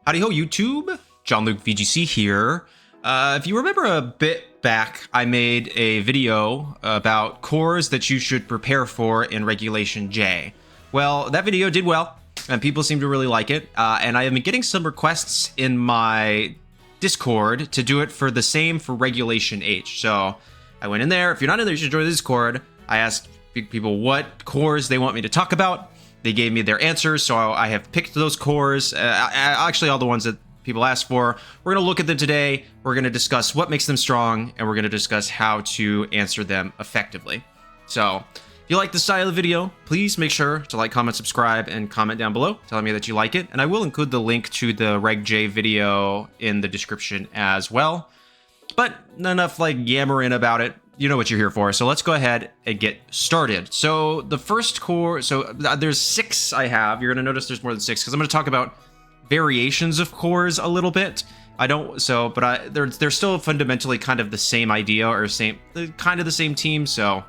Howdy Ho YouTube, Jon-Luke VGC here. If you remember a bit back, I made a video about cores that you should prepare for in Regulation J. Well, that video did well, and people seem to really like it, and I have been getting some requests in my Discord to do it for the same for Regulation H. So I went in there. If you're not in there, you should join the Discord. I asked people what cores they want me to talk about. They gave me their answers, so I have picked those cores, actually all the ones that people asked for. We're going to look at them today. We're going to discuss what makes them strong, and we're going to discuss how to answer them effectively. So if you like this style of video, please make sure to like, comment, subscribe, and comment down below telling me that you like it. And I will include the link to the Reg J video in the description as well. But enough like yammering about it. You know what you're here for, so let's go ahead and get started. So the first core, so there's 6 I have. You're gonna notice there's more than 6 because I'm gonna talk about variations of cores a little bit. They're still fundamentally kind of the same idea or kind of the same team. So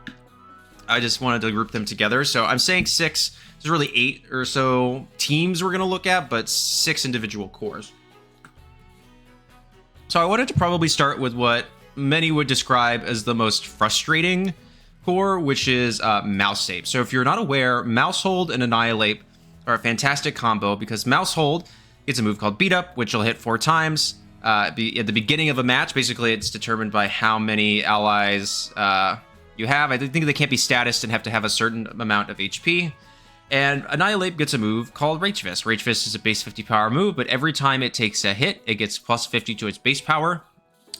I just wanted to group them together. So I'm saying 6. There's really 8 or so teams we're gonna look at, but 6 individual cores. So I wanted to probably start with what many would describe as the most frustrating core, which is Maus-Ape. So if you're not aware, Maushold and Annihilate are a fantastic combo because Maushold gets a move called Beat Up, which will hit 4 times at the beginning of a match. Basically, it's determined by how many allies you have. I think they can't be statused and have to have a certain amount of HP. And Annihilate gets a move called Rage Fist. Rage Fist is a base 50 power move, but every time it takes a hit, it gets plus 50 to its base power,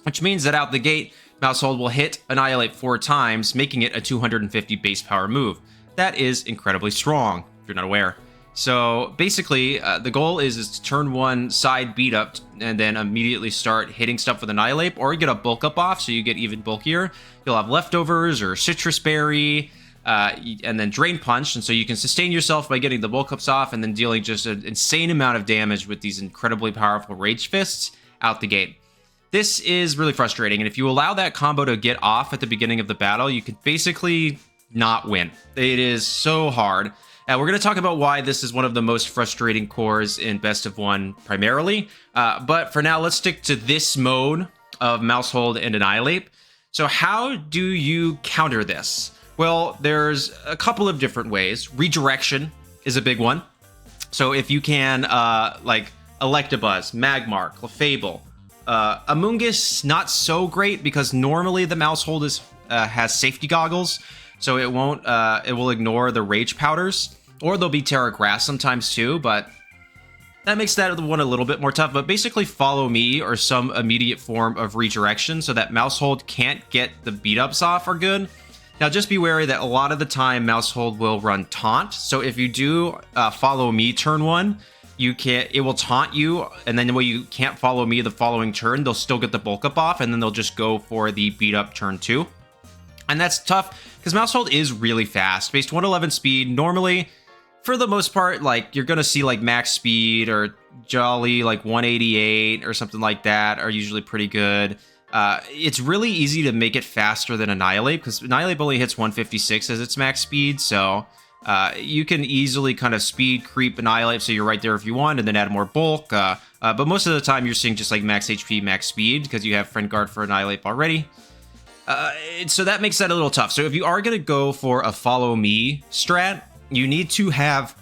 which means that out the gate, Maushold will hit Annihilate 4 times, making it a 250 base power move. That is incredibly strong, if you're not aware. So basically, the goal is to turn 1 side beat up and then immediately start hitting stuff with Annihilate, or you get a bulk up off, so you get even bulkier. You'll have leftovers or citrus berry, and then drain punch, and so you can sustain yourself by getting the bulk ups off and then dealing just an insane amount of damage with these incredibly powerful Rage Fists out the gate. This is really frustrating, and if you allow that combo to get off at the beginning of the battle, you can basically not win. It is so hard. We're going to talk about why this is one of the most frustrating cores in Best of 1 primarily, but for now, let's stick to this mode of Maushold and Annihilate. So how do you counter this? Well, there's a couple of different ways. Redirection is a big one. So if you can, like Electabuzz, Magmar, Clefable, Amoonguss, not so great because normally the Maushold has safety goggles, so it won't. It will ignore the Rage Powders, or there'll be Terra Grass sometimes too, but that makes that one a little bit more tough. But basically, Follow Me or some immediate form of redirection so that Maushold can't get the beat ups off are good. Now, just be wary that a lot of the time Maushold will run Taunt. So if you do Follow Me turn 1. It will taunt you, and then when you can't follow me the following turn, they'll still get the bulk up off, and then they'll just go for the beat up turn 2. And that's tough, because Maushold is really fast. Based 111 speed, normally, for the most part, like, you're gonna see, like, max speed, or Jolly, like, 188, or something like that, are usually pretty good. It's really easy to make it faster than Annihilate, because Annihilate only hits 156 as its max speed, so you can easily kind of speed creep Annihilate, so you're right there if you want, and then add more bulk. But most of the time, you're seeing just like max HP, max speed, because you have Friend Guard for Annihilate already. So that makes that a little tough. So if you are going to go for a Follow Me strat, you need to have,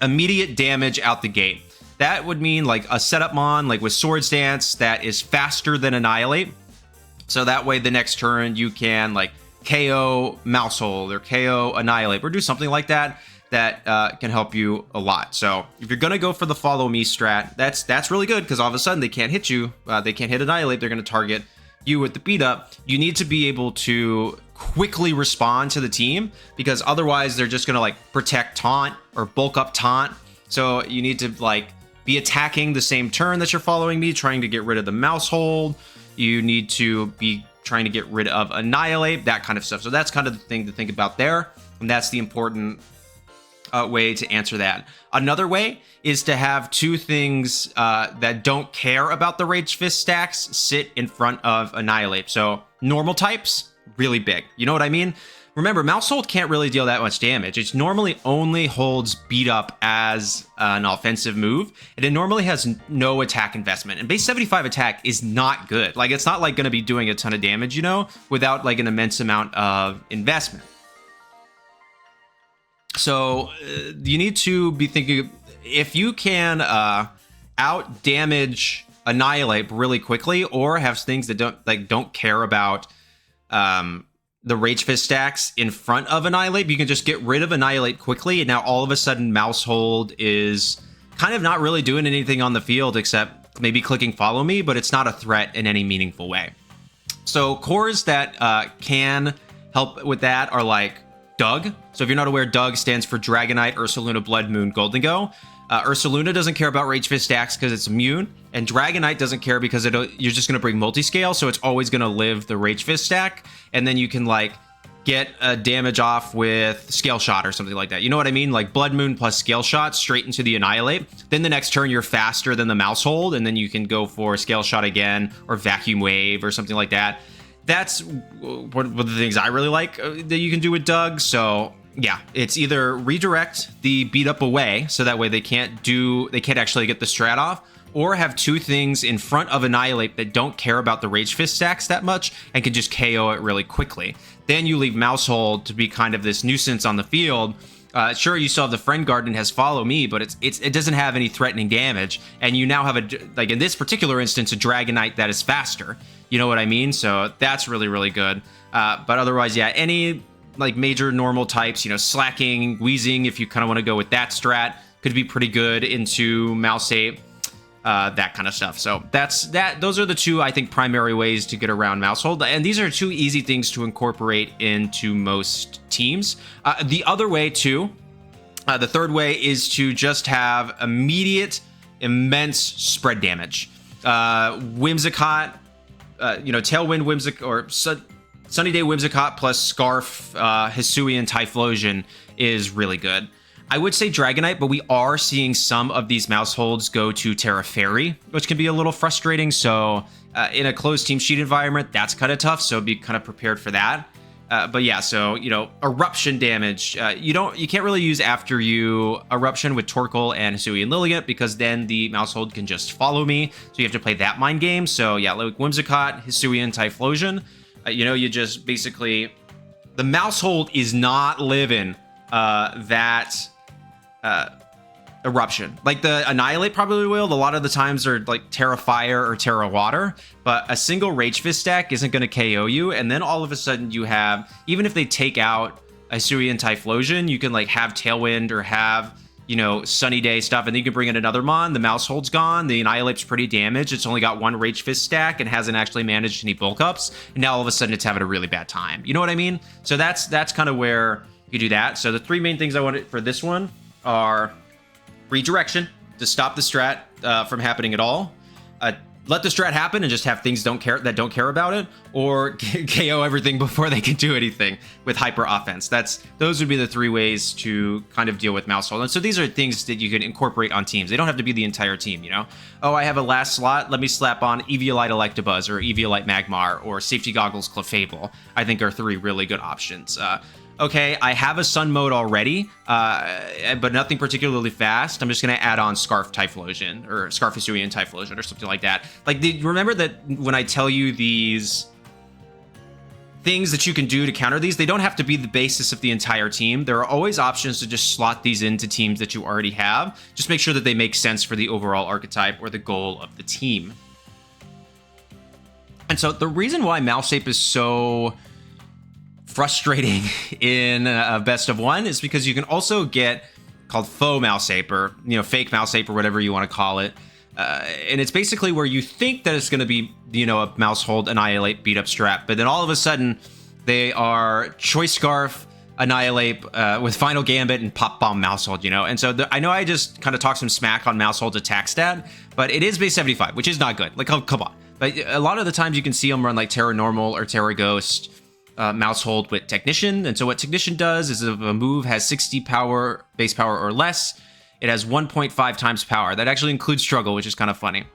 immediate damage out the gate. That would mean like a setup mon, like with Swords Dance, that is faster than Annihilate. So that way, the next turn you can like KO Maushold or KO Annihilate or do something like that can help you a lot. So if you're gonna go for the Follow Me strat, that's really good because all of a sudden they can't hit you, they can't hit Annihilate, they're gonna target you with the beat up. You need to be able to quickly respond to the team because otherwise they're just gonna like protect taunt or bulk up taunt. So you need to like be attacking the same turn that you're following me, trying to get rid of the Maushold. You need to be trying to get rid of Annihilate, that kind of stuff. So that's kind of the thing to think about there, and that's the important way to answer that. Another way is to have 2 things that don't care about the Rage Fist stacks sit in front of Annihilate. So normal types, really big. You know what I mean? remember, Mouse Hold can't really deal that much damage. It normally only holds Beat Up as an offensive move, and it normally has no attack investment. And base 75 attack is not good. Like, it's not like going to be doing a ton of damage, you know, without like an immense amount of investment. So you need to be thinking, if you can out damage Annihilate really quickly, or have things that don't care about the Rage Fist stacks in front of Annihilate, you can just get rid of Annihilate quickly, and now all of a sudden Mouse Hold is kind of not really doing anything on the field except maybe clicking Follow Me, but it's not a threat in any meaningful way. So cores that can help with that are like Doug. So if you're not aware, Doug stands for Dragonite, Ursaluna, Blood Moon, Golden Go. Ursaluna doesn't care about Rage Fist stacks because it's immune, and Dragonite doesn't care because you're just going to bring multi-scale, so it's always going to live the Rage Fist stack, and then you can like get a damage off with Scale Shot or something like that. You know what I mean? Like Blood Moon plus Scale Shot straight into the Annihilate. Then the next turn you're faster than the Mouse Hold, and then you can go for Scale Shot again or Vacuum Wave or something like that. That's one of the things I really like that you can do with Doug. So yeah, it's either redirect the Beat Up away, so that way they can't actually get the strat off, or have two things in front of Annihilate that don't care about the Rage Fist stacks that much and can just KO it really quickly. Then you leave Mouse Hold to be kind of this nuisance on the field. Sure, you still have the Friend Guard and has Follow Me, but it doesn't have any threatening damage, and you now have like in this particular instance, a Dragonite that is faster. You know what I mean? So that's really, really good. But otherwise, yeah, any like major normal types, you know, Slacking, Wheezing, if you kind of want to go with that strat, could be pretty good into Maus-Ape, that kind of stuff. So those are the two, I think, primary ways to get around Mouse Hold, and these are two easy things to incorporate into most teams. The other way too, the third way, is to just have immediate, immense spread damage. Whimsicott, Tailwind Whimsicott, or Sunny Day Whimsicott plus Scarf, Hisuian Typhlosion is really good. I would say Dragonite, but we are seeing some of these Mouse Holds go to Terra Fairy, which can be a little frustrating. So in a closed team sheet environment, that's kind of tough. So be kind of prepared for that. But yeah, so, Eruption damage, you can't really use after you Eruption with Torkoal and Hisuian Lilligant, because then the Mouse Hold can just Follow Me. So you have to play that mind game. So yeah, like Whimsicott, Hisuian Typhlosion. You just basically, the Mouse Hold is not living that Eruption. Like the Annihilate probably will. A lot of the times are like Terra Fire or Terra Water, but a single Rage Fist stack isn't going to KO you. And then all of a sudden you have, even if they take out Hisuian Typhlosion, you can like have Tailwind or have, Sunny Day stuff, and then you can bring in another Mon. The Mouse Hold's gone. The Annihilate's pretty damaged. It's only got one Rage Fist stack and hasn't actually managed any bulk ups. And now all of a sudden it's having a really bad time. You know what I mean? So that's kind of where you do that. So the three main things I wanted for this one are redirection to stop the strat from happening at all. Let the strat happen and just have things that don't care about it, or KO everything before they can do anything with Hyper-Offense. Those would be the three ways to kind of deal with Mouse Hold. And so these are things that you can incorporate on teams. They don't have to be the entire team, Oh, I have a last slot. Let me slap on Eviolite Electabuzz or Eviolite Magmar or Safety Goggles Clefable. I think are three really good options. Okay, I have a Sun mode already, but nothing particularly fast. I'm just going to add on Scarf Typhlosion or Scarf Hisuian Typhlosion or something like that. Like, remember that when I tell you these things that you can do to counter these, they don't have to be the basis of the entire team. There are always options to just slot these into teams that you already have. Just make sure that they make sense for the overall archetype or the goal of the team. And so the reason why Maus-Ape is so frustrating in a best of one is because you can also get called Faux Maus-Ape, or fake Maus-Ape, or whatever you want to call it, and it's basically where you think that it's going to be a Mouse Hold Annihilate beat up strat, but then all of a sudden they are Choice Scarf Annihilate with Final Gambit and Pop Bomb Mouse Hold, and so I know I just kind of talked some smack on Mouse Hold's attack stat, but it is base 75, which is not good. Like, come on. But a lot of the times you can see them run like Terra Normal or Terra Ghost Mouse Hold with Technician. And so what Technician does is, if a move has 60 base power or less, it has 1.5 times power. That actually includes Struggle, which is kind of funny.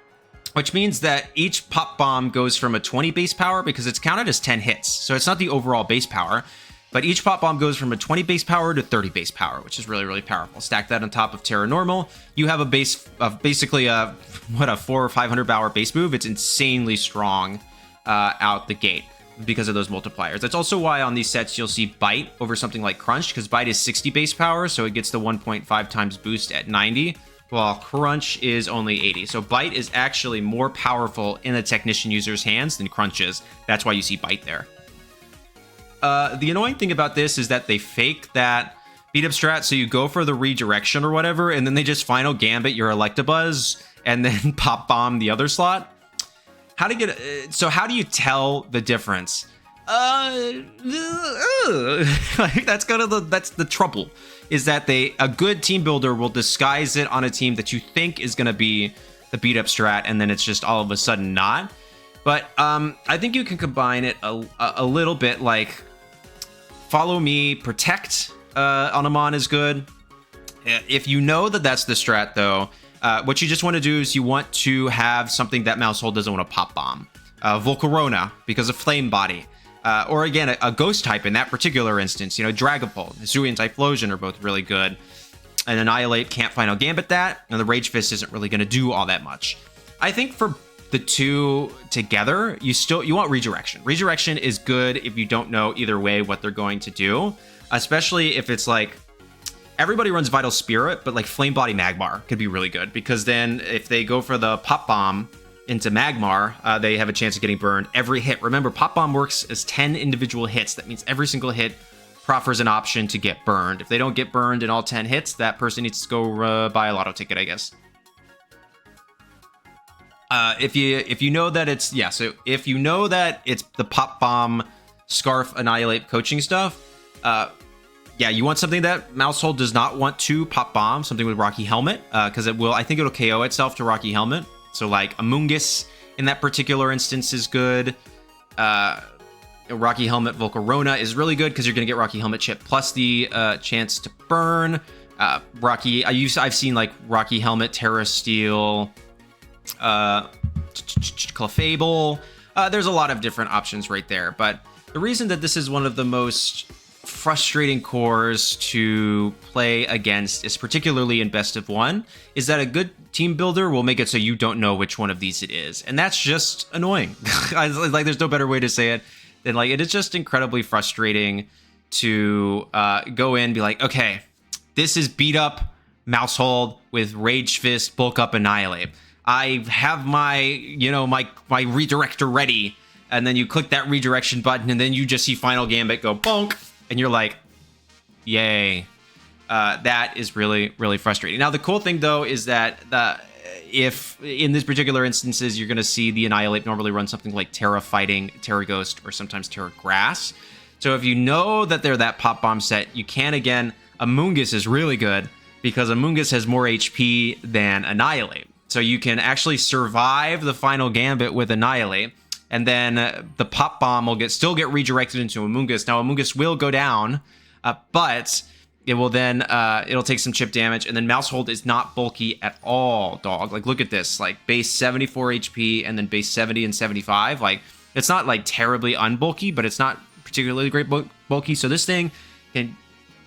Which means that each Pop Bomb goes from a 20 base power, because it's counted as 10 hits. So it's not the overall base power. But each pop bomb goes from a 20 base power to 30 base power, which is really, really powerful. Stack that on top of Terra Normal. You have a base of basically a 400 or 500 power base move. It's insanely strong out the gate because of those multipliers. That's also why on these sets you'll see Bite over something like Crunch, because Bite is 60 base power, so it gets the 1.5 times boost at 90, while Crunch is only 80. So Bite is actually more powerful in a Technician user's hands than Crunch is. That's why you see Bite there. The annoying thing about this is that they fake that beat up strat, so you go for the redirection or whatever, and then they just final Gambit your Electabuzz and then pop bomb the other slot. How do you tell the difference? Like that's the trouble, is that a good team builder will disguise it on a team that you think is gonna be the beat up strat, and then it's just all of a sudden not. But I think you can combine it a little bit, like Follow Me, Protect on Amon is good. If you know that that's the strat though, what you just want to do is you want to have something that Maushold doesn't want to pop bomb. Volcarona, because of Flame Body. Or again, a Ghost type in that particular instance. You know, Dragapult, Hisuian Typhlosion are both really good. And Annihilate can't final Gambit that, and the Rage Fist isn't really going to do all that much. I think for the two together, you want Redirection. Redirection is good if you don't know either way what they're going to do, especially if it's like, everybody runs Vital Spirit, but like Flame Body Magmar could be really good, because then if they go for the Pop Bomb into Magmar, they have a chance of getting burned every hit. Remember, Pop Bomb works as 10 individual hits. That means every single hit proffers an option to get burned. If they don't get burned in all 10 hits, that person needs to go buy a lotto ticket, I guess. If you know that it's, so if you know that it's the Pop Bomb, Scarf, Annihilate coaching stuff, you want something that Maushold does not want to pop bomb, something with Rocky Helmet, because I think it'll KO itself to Rocky Helmet. So like Amoonguss in that particular instance is good. Rocky Helmet Volcarona is really good because you're going to get Rocky Helmet chip plus the chance to burn. I've seen like Rocky Helmet, Terra Steel, Clefable. There's a lot of different options right there, but the reason that this is one of the most frustrating cores to play against, is particularly in best of one, is that a good team builder will make it so you don't know which one of these it is, and that's just annoying. Like, there's no better way to say it than, like, it is just incredibly frustrating to go in and be like, okay, this is beat up Maushold with Rage Fist, Bulk Up, Annihilate. I have my redirector ready, and then you click that redirection button, and then you just see Final Gambit go bonk, and you're like, yay. That is really, really frustrating. Now, the cool thing, though, is that if in this particular instances, you're going to see the Annihilate normally run something like Terra Fighting, Terra Ghost, or sometimes Terra Grass. So if you know that they're that Pop Bomb set, you can, again, Amoonguss is really good, because Amoonguss has more HP than Annihilate. So you can actually survive the Final Gambit with Annihilate, and then the Pop Bomb will still get redirected into Amoonguss. Now, Amoonguss will go down, but it will then, it'll take some chip damage, and then Maushold is not bulky at all, dog. Like, look at this, like, base 74 HP, and then base 70 and 75. Like, it's not, like, terribly unbulky, but it's not particularly great bulky, so this thing can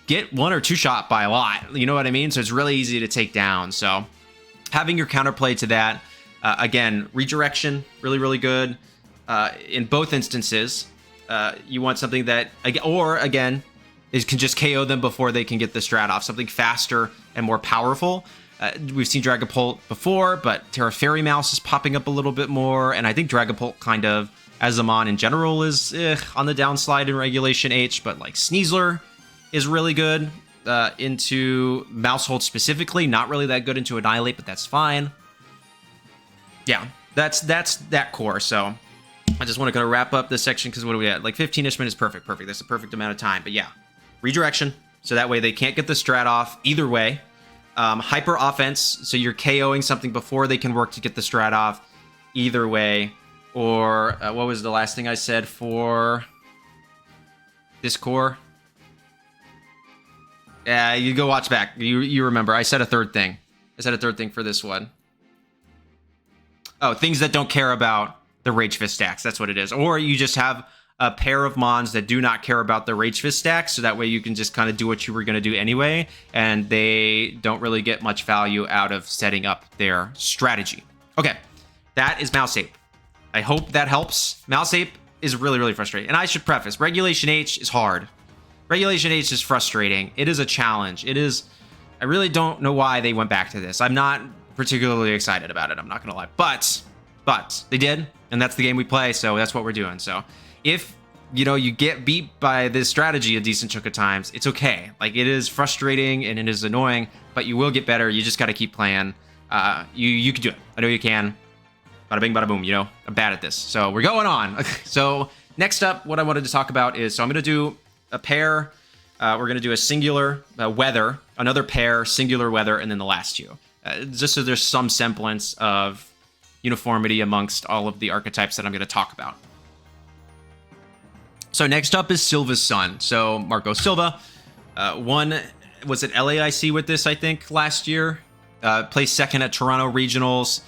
get one or two shot by a lot, you know what I mean? So it's really easy to take down, so having your counterplay to that, again, redirection, really, really good. In both instances, you want something that, or again, can just KO them before they can get the strat off. Something faster and more powerful. We've seen Dragapult before, but Terra Fairy Mouse is popping up a little bit more, and I think Dragapult kind of, as a mon in general, is on the downslide in Regulation H, but like Sneasler is really good into Maushold specifically. Not really that good into Annihilate, but that's fine. Yeah, that's that core, so I just want to kind of wrap up this section, because what are we at? Like 15-ish minutes, perfect. That's the perfect amount of time. But yeah, redirection, so that way they can't get the strat off either way. Hyper-Offense, so you're KOing something before they can work to get the strat off either way. Or what was the last thing I said for this core? Yeah, you go watch back. You remember. I said a third thing. For this one. Oh, things that don't care about the Rage Fist stacks. That's what it is. Or you just have a pair of Mons that do not care about the Rage Fist stack, so that way you can just kind of do what you were going to do anyway, and they don't really get much value out of setting up their strategy. Okay, that is Maus-Ape. I hope that helps. Maus-Ape is really, really frustrating. And I should preface, Regulation H is hard. Regulation H is frustrating. It is a challenge. It is... I really don't know why they went back to this. I'm not particularly excited about it, I'm not gonna lie. But they did, and that's the game we play, so that's what we're doing. So if, you know, you get beat by this strategy a decent chunk of times, it's okay. Like, it is frustrating and it is annoying, but you will get better. You just gotta keep playing. You can do it. I know you can. Bada bing, bada boom, you know? I'm bad at this. So we're going on. So next up, what I wanted to talk about is, so I'm gonna do a pair. We're going to do a singular weather, another pair, singular weather, and then the last two. Just so there's some semblance of uniformity amongst all of the archetypes that I'm going to talk about. So next up is Silva Sun. So Marco Silva was at LAIC with this, I think, last year. Placed second at Toronto Regionals.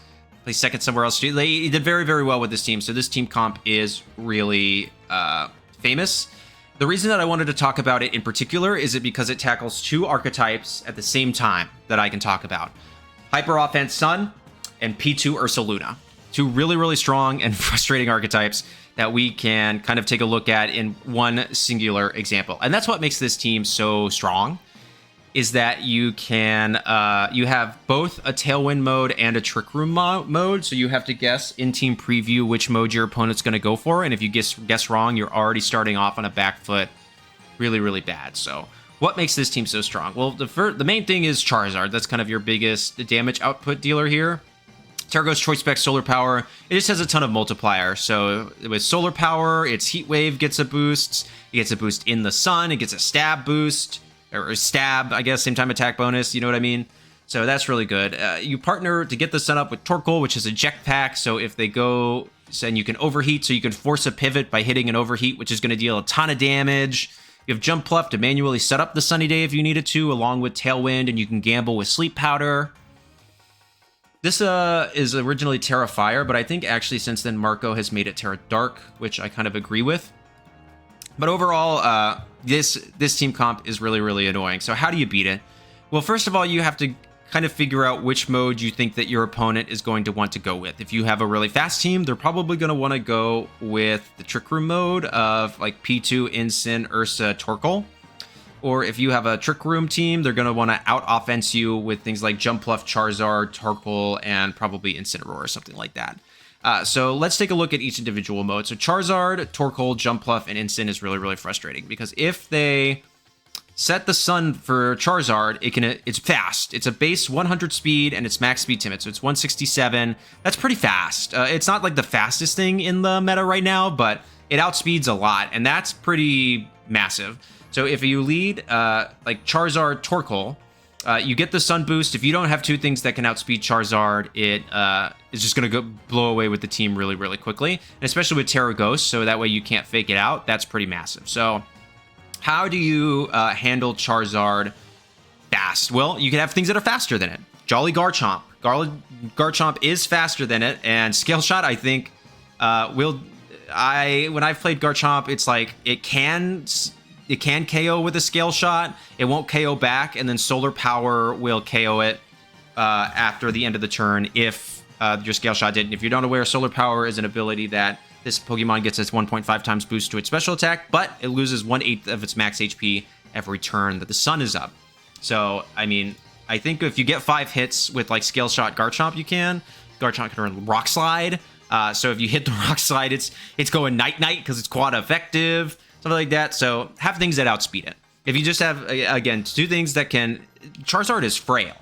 Placed second somewhere else. He did very, very well with this team. So this team comp is really famous. The reason that I wanted to talk about it in particular is because it tackles two archetypes at the same time that I can talk about. Hyper-Offense Sun and P2 Ursa Luna. Two really, really strong and frustrating archetypes that we can kind of take a look at in one singular example. And that's what makes this team so strong, is that you can, you have both a Tailwind mode and a Trick Room mode, so you have to guess in Team Preview which mode your opponent's going to go for, and if you guess wrong, you're already starting off on a back foot really, really bad. So what makes this team so strong? Well, the main thing is Charizard. That's kind of your biggest damage output dealer here. Terraghost Choice Spec Solar Power, it just has a ton of multiplier. So with Solar Power, its Heat Wave gets a boost, it gets a boost in the Sun, it gets a Stab boost, or stab, I guess, same time attack bonus, you know what I mean? So that's really good. You partner to get the Sun up with Torkoal, which is a Jetpack, so if they go, and you can overheat, so you can force a pivot by hitting an overheat, which is going to deal a ton of damage. You have Jump Pluff to manually set up the Sunny Day if you needed to, along with Tailwind, and you can gamble with Sleep Powder. This is originally Terra Fire, but I think actually since then Marco has made it Terra Dark, which I kind of agree with. But overall, this team comp is really, really annoying. So how do you beat it? Well, first of all, you have to kind of figure out which mode you think that your opponent is going to want to go with. If you have a really fast team, they're probably going to want to go with the Trick Room mode of like P2, Incin, Ursa, Torkoal. Or if you have a Trick Room team, they're going to want to out-offense you with things like Jump Pluff, Charizard, Torkoal, and probably Incineroar or something like that. So let's take a look at each individual mode. So Charizard, Torkoal, Jump Pluff, and Incin is really, really frustrating because if they set the Sun for Charizard, it's fast. It's a base 100 speed and it's max speed timid, so it's 167. That's pretty fast. It's not like the fastest thing in the meta right now, but it outspeeds a lot, and that's pretty massive. So if you lead like Charizard, Torkoal, you get the Sun boost. If you don't have two things that can outspeed Charizard, it is just going to blow away with the team really, really quickly. And especially with Terraghost, so that way you can't fake it out. That's pretty massive. So how do you handle Charizard fast? Well, you can have things that are faster than it. Jolly Garchomp. Garchomp is faster than it, and Scale Shot, I think, when I've played Garchomp, it's like it can KO with a Scale Shot, it won't KO back, and then Solar Power will KO it after the end of the turn if your Scale Shot didn't. If you're not aware, Solar Power is an ability that this Pokemon gets its 1.5 times boost to its special attack, but it loses 1/8 of its max HP every turn that the Sun is up. So, I mean, I think if you get 5 hits with like Scale Shot Garchomp, you can. Garchomp can run Rock Slide. So if you hit the Rock Slide, it's going night-night because it's quad effective. Something like that. So have things that outspeed it. If you just have, again, two things that can... Charizard is frail.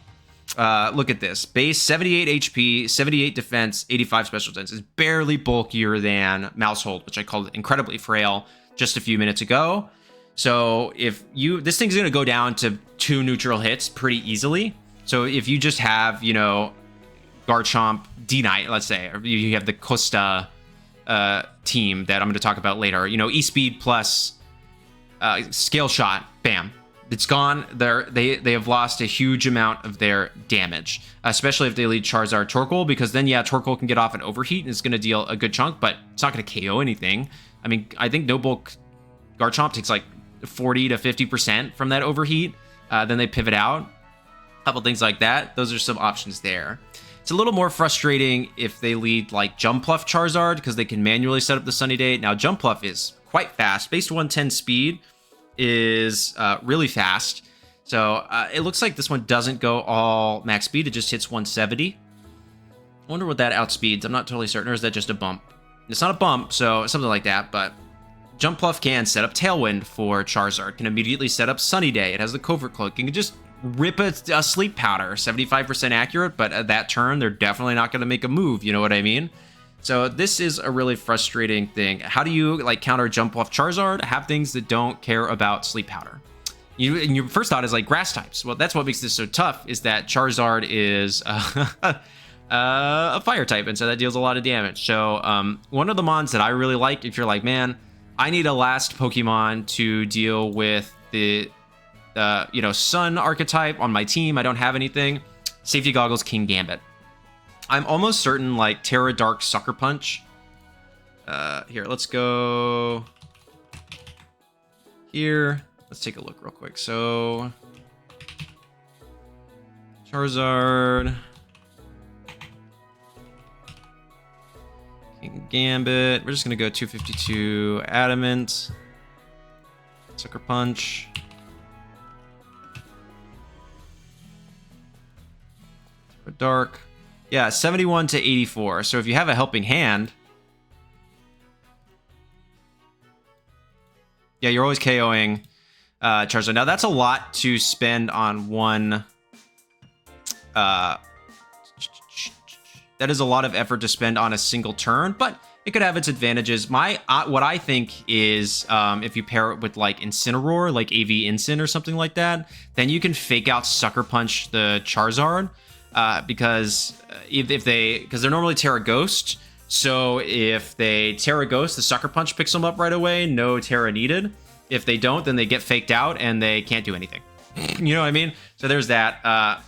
Look at this. Base 78 HP, 78 defense, 85 special defense. It's barely bulkier than Maushold, which I called incredibly frail just a few minutes ago. So if you... This thing's going to go down to 2 neutral hits pretty easily. So if you just have, you know, Garchomp, D-Knight, let's say, or you have the Costa... team that I'm going to talk about later, you know, E-Speed plus Scale Shot, bam, it's gone. They have lost a huge amount of their damage, especially if they lead Charizard Torkoal, because then yeah, Torkoal can get off an overheat and it's going to deal a good chunk, but it's not going to KO anything. I mean, I think No Bulk Garchomp takes like 40 to 50% from that overheat. Then they pivot out. A couple things like that. Those are some options there. It's a little more frustrating if they lead like Jumpluff Charizard, because they can manually set up the Sunny Day. Now Jumpluff is quite fast. Base 110 speed is really fast. So it looks like this one doesn't go all max speed. It just hits 170. I wonder what that outspeeds. I'm not totally certain. Or is that just a bump? It's not a bump, so something like that. But Jumpluff can set up Tailwind for Charizard. Can immediately set up Sunny Day. It has the Covert Cloak. You can just rip a Sleep Powder. 75% accurate, but at that turn, they're definitely not going to make a move. You know what I mean? So this is a really frustrating thing. How do you like counter Jumpluff Charizard? Have things that don't care about Sleep Powder. And your first thought is like grass types. Well, that's what makes this so tough, is that Charizard is a fire type, and so that deals a lot of damage. So one of the mons that I really like, if you're like, man, I need a last Pokemon to deal with the Sun archetype on my team. I don't have anything. Safety Goggles, Kingambit. I'm almost certain like Terra Dark Sucker Punch. Here, let's go here. Let's take a look real quick. So Charizard, Kingambit. We're just gonna go 252 Adamant, Sucker Punch. Terra Dark. Yeah, 71 to 84. So if you have a helping hand, yeah, you're always KOing Charizard. Now that's a lot to spend on one. That is a lot of effort to spend on a single turn, but it could have its advantages. What I think is if you pair it with like Incineroar, like AV Incin or something like that, then you can fake out Sucker Punch the Charizard. Because they're normally Terra Ghost, so if they Terra Ghost, the Sucker Punch picks them up right away, no Terra needed. If they don't, then they get faked out and they can't do anything. You know what I mean? So there's that.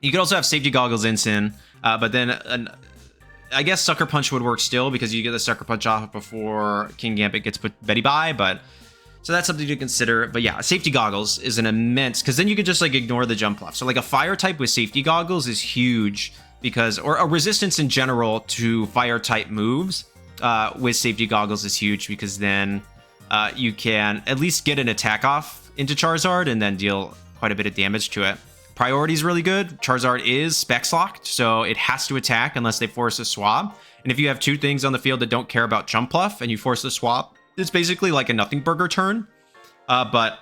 You could also have Safety Goggles Incin, but then I guess Sucker Punch would work still, because you get the Sucker Punch off before Kingambit gets put Betty by, but so that's something to consider. But yeah, Safety Goggles is an immense, because then you can just like ignore the Jumpluff. So like a fire type with Safety Goggles is huge, because, or a resistance in general to fire type moves with Safety Goggles is huge, because then you can at least get an attack off into Charizard and then deal quite a bit of damage to it. Priority is really good. Charizard is Specs locked, so it has to attack unless they force a swap. And if you have two things on the field that don't care about Jumpluff and you force the swap, it's basically like a nothing burger turn, but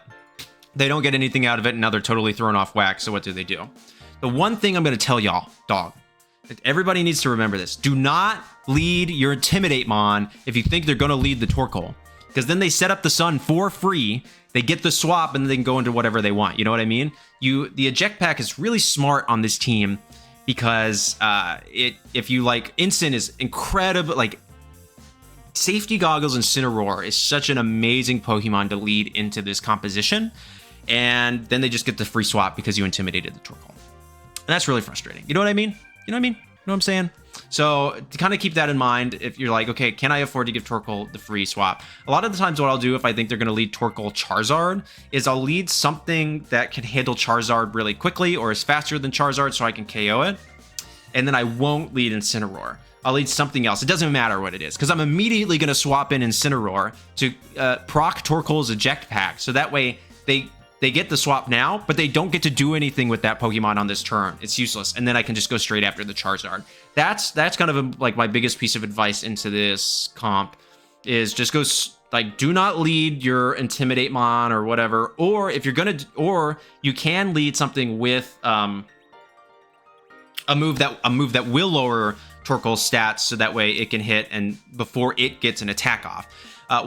they don't get anything out of it, and now they're totally thrown off whack. So what do? The one thing I'm going to tell y'all, everybody needs to remember this. Do not lead your Intimidate Mon if you think they're going to lead the Torkoal, because then they set up the Sun for free, they get the swap, and then they can go into whatever they want. You know what I mean? The Eject Pack is really smart on this team, because if you like, Incin is incredible, like Safety Goggles and Incineroar is such an amazing Pokemon to lead into this composition, and then they just get the free swap because you intimidated the Torkoal. And that's really frustrating. You know what I mean? You know what I mean? You know what I'm saying? So to kind of keep that in mind, if you're like, okay, can I afford to give Torkoal the free swap? A lot of the times what I'll do if I think they're going to lead Torkoal Charizard is I'll lead something that can handle Charizard really quickly or is faster than Charizard so I can KO it. And then I won't lead Incineroar. I'll lead something else. It doesn't matter what it is, because I'm immediately going to swap in Incineroar to proc Torkoal's Eject Pack. So that way they get the swap now, but they don't get to do anything with that Pokemon on this turn. It's useless. And then I can just go straight after the Charizard. That's kind of like my biggest piece of advice into this comp, is just go like, do not lead your Intimidate Mon or whatever. Or if you're going to, or you can lead something with a move that will lower Torkoal's stats, so that way it can hit and before it gets an attack off.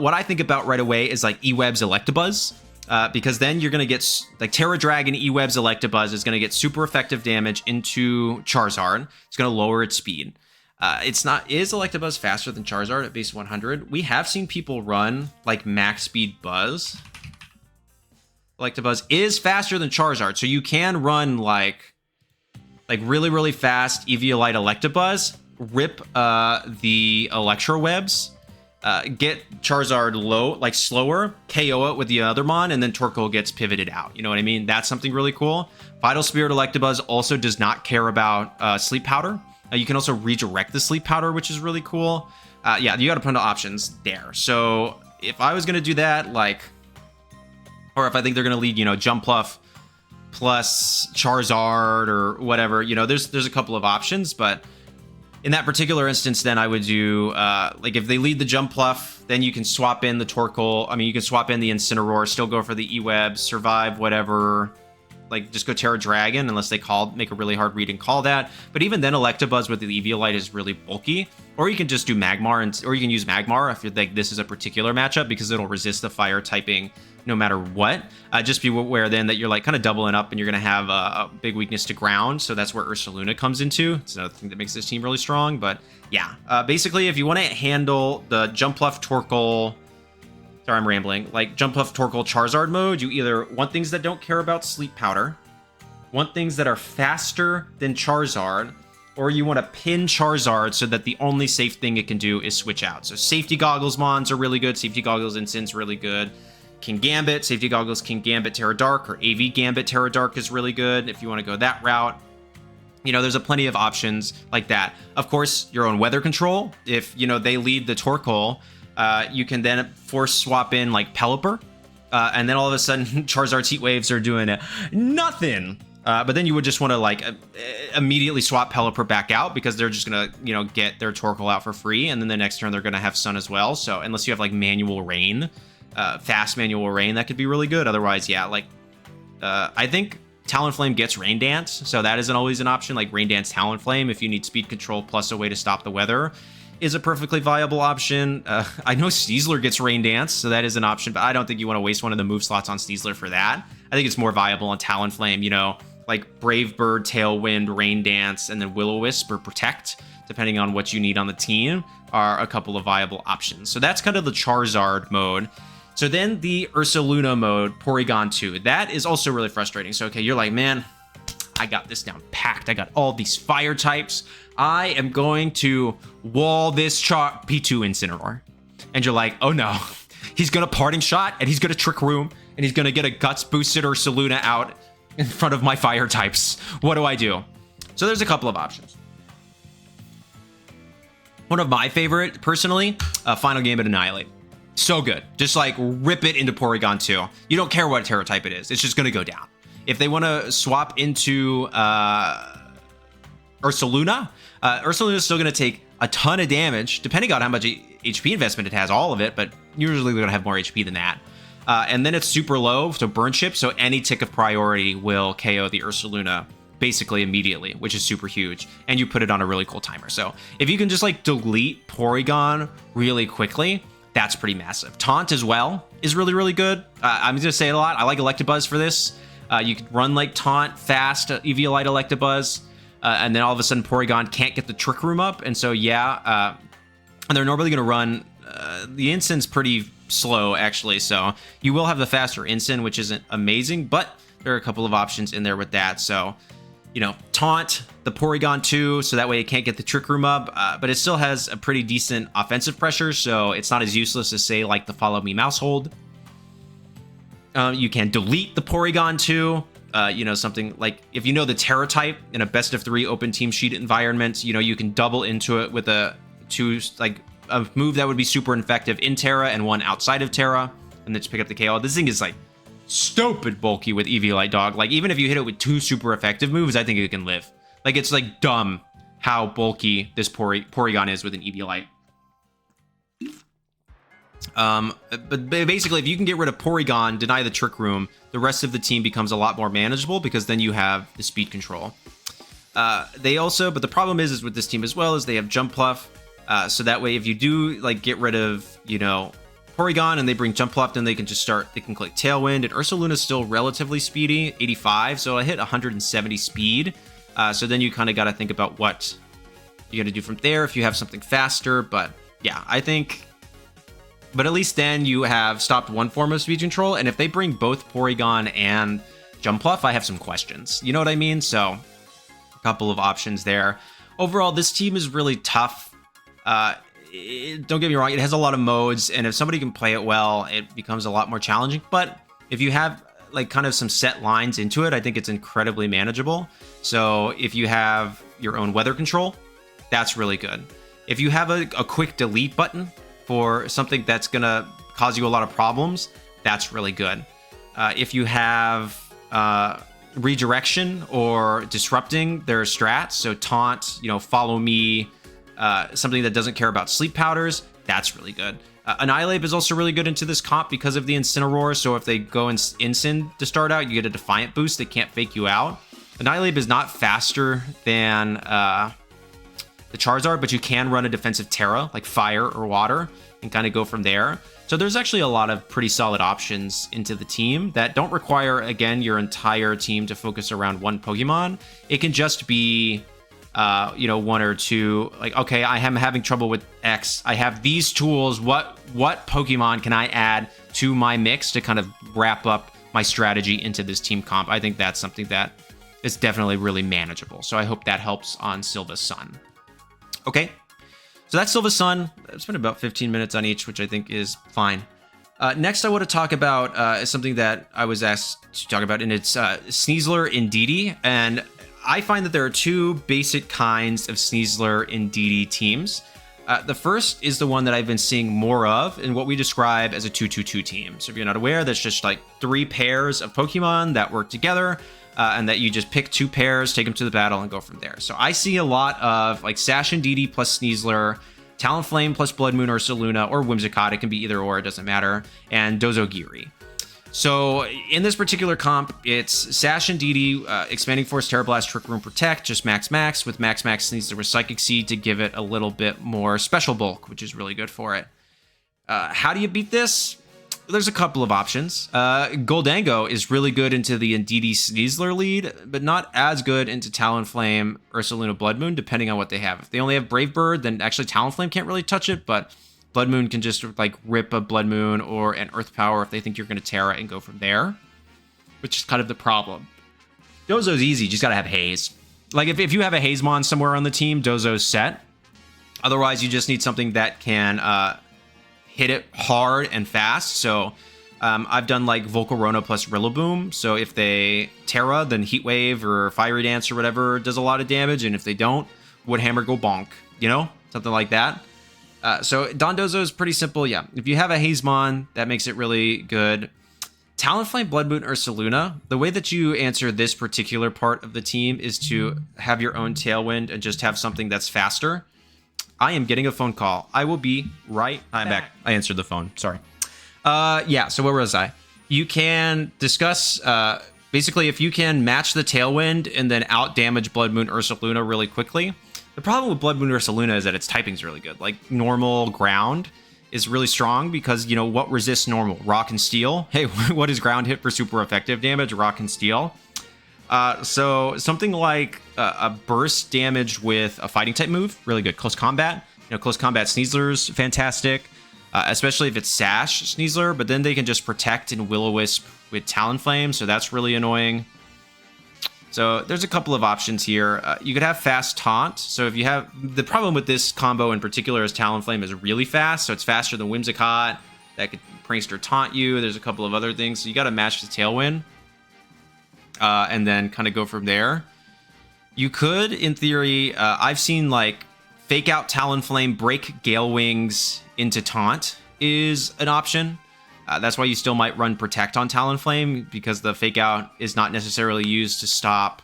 What I think about right away is like E-Web's Electabuzz, because then you're going to get like Terra Dragon E-Web's Electabuzz is going to get super effective damage into Charizard. It's going to lower its speed. Is Electabuzz faster than Charizard at base 100? We have seen people run like max speed Buzz. Electabuzz is faster than Charizard, so you can run like really, really fast Eviolite Electabuzz, rip the Electro Webs, get Charizard low, like slower, KO it with the other Mon, and then Torkoal gets pivoted out. You know what I mean? That's something really cool. Vital Spirit Electabuzz also does not care about Sleep Powder. You can also redirect the Sleep Powder, which is really cool. Yeah, you got a ton of options there. So if I was going to do that, like, or if I think they're going to lead, you know, Jumpluff plus Charizard or whatever, you know, there's a couple of options, but in that particular instance, then I would do, like, if they lead the Jumpluff, then you can swap in the Torkoal. I mean, you can swap in the Incineroar, still go for the E-Web, survive whatever, like, just go Terra Dragon, unless they make a really hard read and call that. But even then, Electabuzz with the Eviolite is really bulky. Or you can just do Magmar, or you can use Magmar if you think this is a particular matchup, because it'll resist the fire typing no matter what. Just be aware then that you're like kind of doubling up and you're going to have a big weakness to ground. So that's where Ursaluna comes into. It's another thing that makes this team really strong. But yeah, basically, if you want to handle the Jumpluff Torkoal, sorry, I'm rambling, like Jumpluff Torkoal Charizard mode, you either want things that don't care about Sleep Powder, want things that are faster than Charizard, or you want to pin Charizard so that the only safe thing it can do is switch out. So Safety Goggles Mons are really good. Safety Goggles Incense really good. Kingambit, Safety Goggles Kingambit Terra Dark, or AV Gambit Terra Dark is really good if you want to go that route. You know, there's a plenty of options like that. Of course, your own weather control. If, you know, they lead the Torkoal, you can then force swap in like Pelipper, and then all of a sudden Charizard's Heat Waves are doing nothing. But then you would just want to like immediately swap Pelipper back out, because they're just gonna, you know, get their Torkoal out for free, and then the next turn they're gonna have Sun as well. So unless you have like Manual Rain, fast Manual Rain, that could be really good. Otherwise, yeah, like I think Talonflame gets Rain Dance, so that isn't always an option. Like Rain Dance Talonflame, if you need speed control plus a way to stop the weather, is a perfectly viable option. I know Sneasler gets Rain Dance, so that is an option, but I don't think you want to waste one of the move slots on Sneasler for that. I think it's more viable on Talonflame, you know, like Brave Bird, Tailwind, Rain Dance, and then Will-O-Wisp or Protect, depending on what you need on the team, are a couple of viable options. So that's kind of the Charizard mode. So then the Ursaluna mode, Porygon 2, that is also really frustrating. So, okay, you're like, man, I got this down packed. I got all these fire types. I am going to wall this P2 Incineroar. And you're like, oh no, he's going to Parting Shot, and he's going to Trick Room, and he's going to get a Guts boosted Ursaluna out in front of my fire types. What do I do? So there's a couple of options. One of my favorite, personally, Final Gambit Annihilate. So good. Just like rip it into Porygon 2. You don't care what Terra type it is. It's just going to go down. If they want to swap into Ursaluna, Ursaluna is still going to take a ton of damage, depending on how much HP investment it has, all of it, but usually they're going to have more HP than that. And then it's super low, so Burn Chip, so any tick of priority will KO the Ursaluna basically immediately, which is super huge. And you put it on a really cool timer. So if you can just like delete Porygon really quickly, that's pretty massive. Taunt as well is really, really good. I'm going to say it a lot. I like Electabuzz for this. You can run like Taunt, fast, Eviolite Electabuzz, and then all of a sudden Porygon can't get the Trick Room up. And so, yeah, and they're normally going to run the Incense pretty slow, actually. So you will have the faster Incin, which isn't amazing, but there are a couple of options in there with that. So, you know, Taunt the Porygon 2, so that way it can't get the Trick Room up, but it still has a pretty decent offensive pressure, so it's not as useless as, say, like the Follow Me Mouse Hold. You can delete the Porygon 2, you know, something like, if you know the Terra type in a best of 3 open team sheet environment, you know, you can double into it with a move that would be super effective in Terra and one outside of Terra, and then just pick up the KO. This thing is like stupid bulky with Eviolite Dog. Like, even if you hit it with 2 super effective moves, I think it can live. Like, it's like dumb how bulky this Porygon is with an Eviolite. But basically, if you can get rid of Porygon, deny the Trick Room, the rest of the team becomes a lot more manageable, because then you have the speed control. But the problem is with this team as well, is they have Jumpluff. So that way, if you do like get rid of, you know, Porygon and they bring Jumpluff, then they can click Tailwind. And Ursaluna's still relatively speedy, 85, so I hit 170 speed. So then you kind of got to think about what you're going to do from there if you have something faster. But yeah, I think But at least then you have stopped one form of speed control, and if they bring both Porygon and Jumpluff, I have some questions. You know what I mean? So, a couple of options there. Overall, this team is really tough. Don't get me wrong, it has a lot of modes, and if somebody can play it well, it becomes a lot more challenging. But if you have like kind of some set lines into it, I think it's incredibly manageable. So if you have your own weather control, that's really good. If you have a quick delete button for something that's gonna cause you a lot of problems, that's really good. If you have redirection or disrupting their strats, so taunt, follow me, something that doesn't care about sleep powders, that's really good. Annihilate is also really good into this comp because of the Incineroar, so if they go Incin to start out, you get a Defiant boost, they can't fake you out. Annihilate is not faster than the Charizard, but you can run a defensive Terra, like Fire or Water, and kind of go from there. So there's actually a lot of pretty solid options into the team that don't require, again, your entire team to focus around one Pokemon. It can just be one or two, like, okay, I am having trouble with X. I have these tools. What Pokemon can I add to my mix to kind of wrap up my strategy into this team comp? I think that's something that is definitely really manageable. So I hope that helps on Silva Sun. Okay, so that's Silva Sun. I've spent about 15 minutes on each, which I think is fine. Next, I want to talk about something that I was asked to talk about, and it's Sneasler Indeedee. And I find that there are two basic kinds of Sneasler Indeedee teams. The first is the one that I've been seeing more of in what we describe as a 2-2-2 team. So if you're not aware, that's just like 3 pairs of Pokemon that work together, and that you just pick 2 pairs, take them to the battle, and go from there. So I see a lot of like Sash Indeedee plus Sneasler, Talonflame plus Blood Moon Ursaluna, or Whimsicott, it can be either or, it doesn't matter, and Dozogiri. So in this particular comp, it's Sash Indeedee, Expanding Force, Terra Blast, Trick Room, Protect, just max, with max Sneasler with Psychic Seed to give it a little bit more special bulk, which is really good for it. How do you beat this? There's a couple of options. Goldango is really good into the Indeedee Sneasler lead, but not as good into Talonflame, Ursaluna, Blood Moon, depending on what they have. If they only have Brave Bird, then actually Talonflame can't really touch it, but Blood Moon can just like rip a Blood Moon or an Earth Power if they think you're going to Terra and go from there, which is kind of the problem. Dozo's easy, you just got to have Haze. Like if you have a Hazemon somewhere on the team, Dozo's set. Otherwise, you just need something that can hit it hard and fast. So I've done like Volcarona plus Rillaboom. So if they Terra, then Heat Wave or Fiery Dance or whatever does a lot of damage. And if they don't, Woodhammer go bonk, something like that. So Dondozo is pretty simple. Yeah, if you have a Hazemon, that makes it really good. Talonflame, Blood Moon, Ursaluna, the way that you answer this particular part of the team is to have your own Tailwind and just have something that's faster. I am getting a phone call. I will be right back. I answered the phone. Sorry. Yeah, so where was I? You can discuss, basically, if you can match the Tailwind and then out-damage Blood Moon Ursaluna really quickly. The problem with Blood Moon Ursaluna is that its typing's really good. Like, normal ground is really strong because, what resists normal? Rock and Steel. Hey, what is ground hit for super effective damage? Rock and Steel. So something like a burst damage with a fighting type move, really good. Close combat, close combat Sneasler's fantastic, especially if it's Sash Sneasler, but then they can just protect and Will-O-Wisp with Talonflame, so that's really annoying. So there's a couple of options here. You could have fast taunt. So if you have, the problem with this combo in particular is Talonflame is really fast, so it's faster than Whimsicott. That could Prankster taunt you. There's a couple of other things, so you got to match the Tailwind. And then kind of go from there. You could, in theory, I've seen like fake out Talonflame, break Gale Wings into taunt is an option. That's why you still might run Protect on Talonflame, because the fake out is not necessarily used to stop.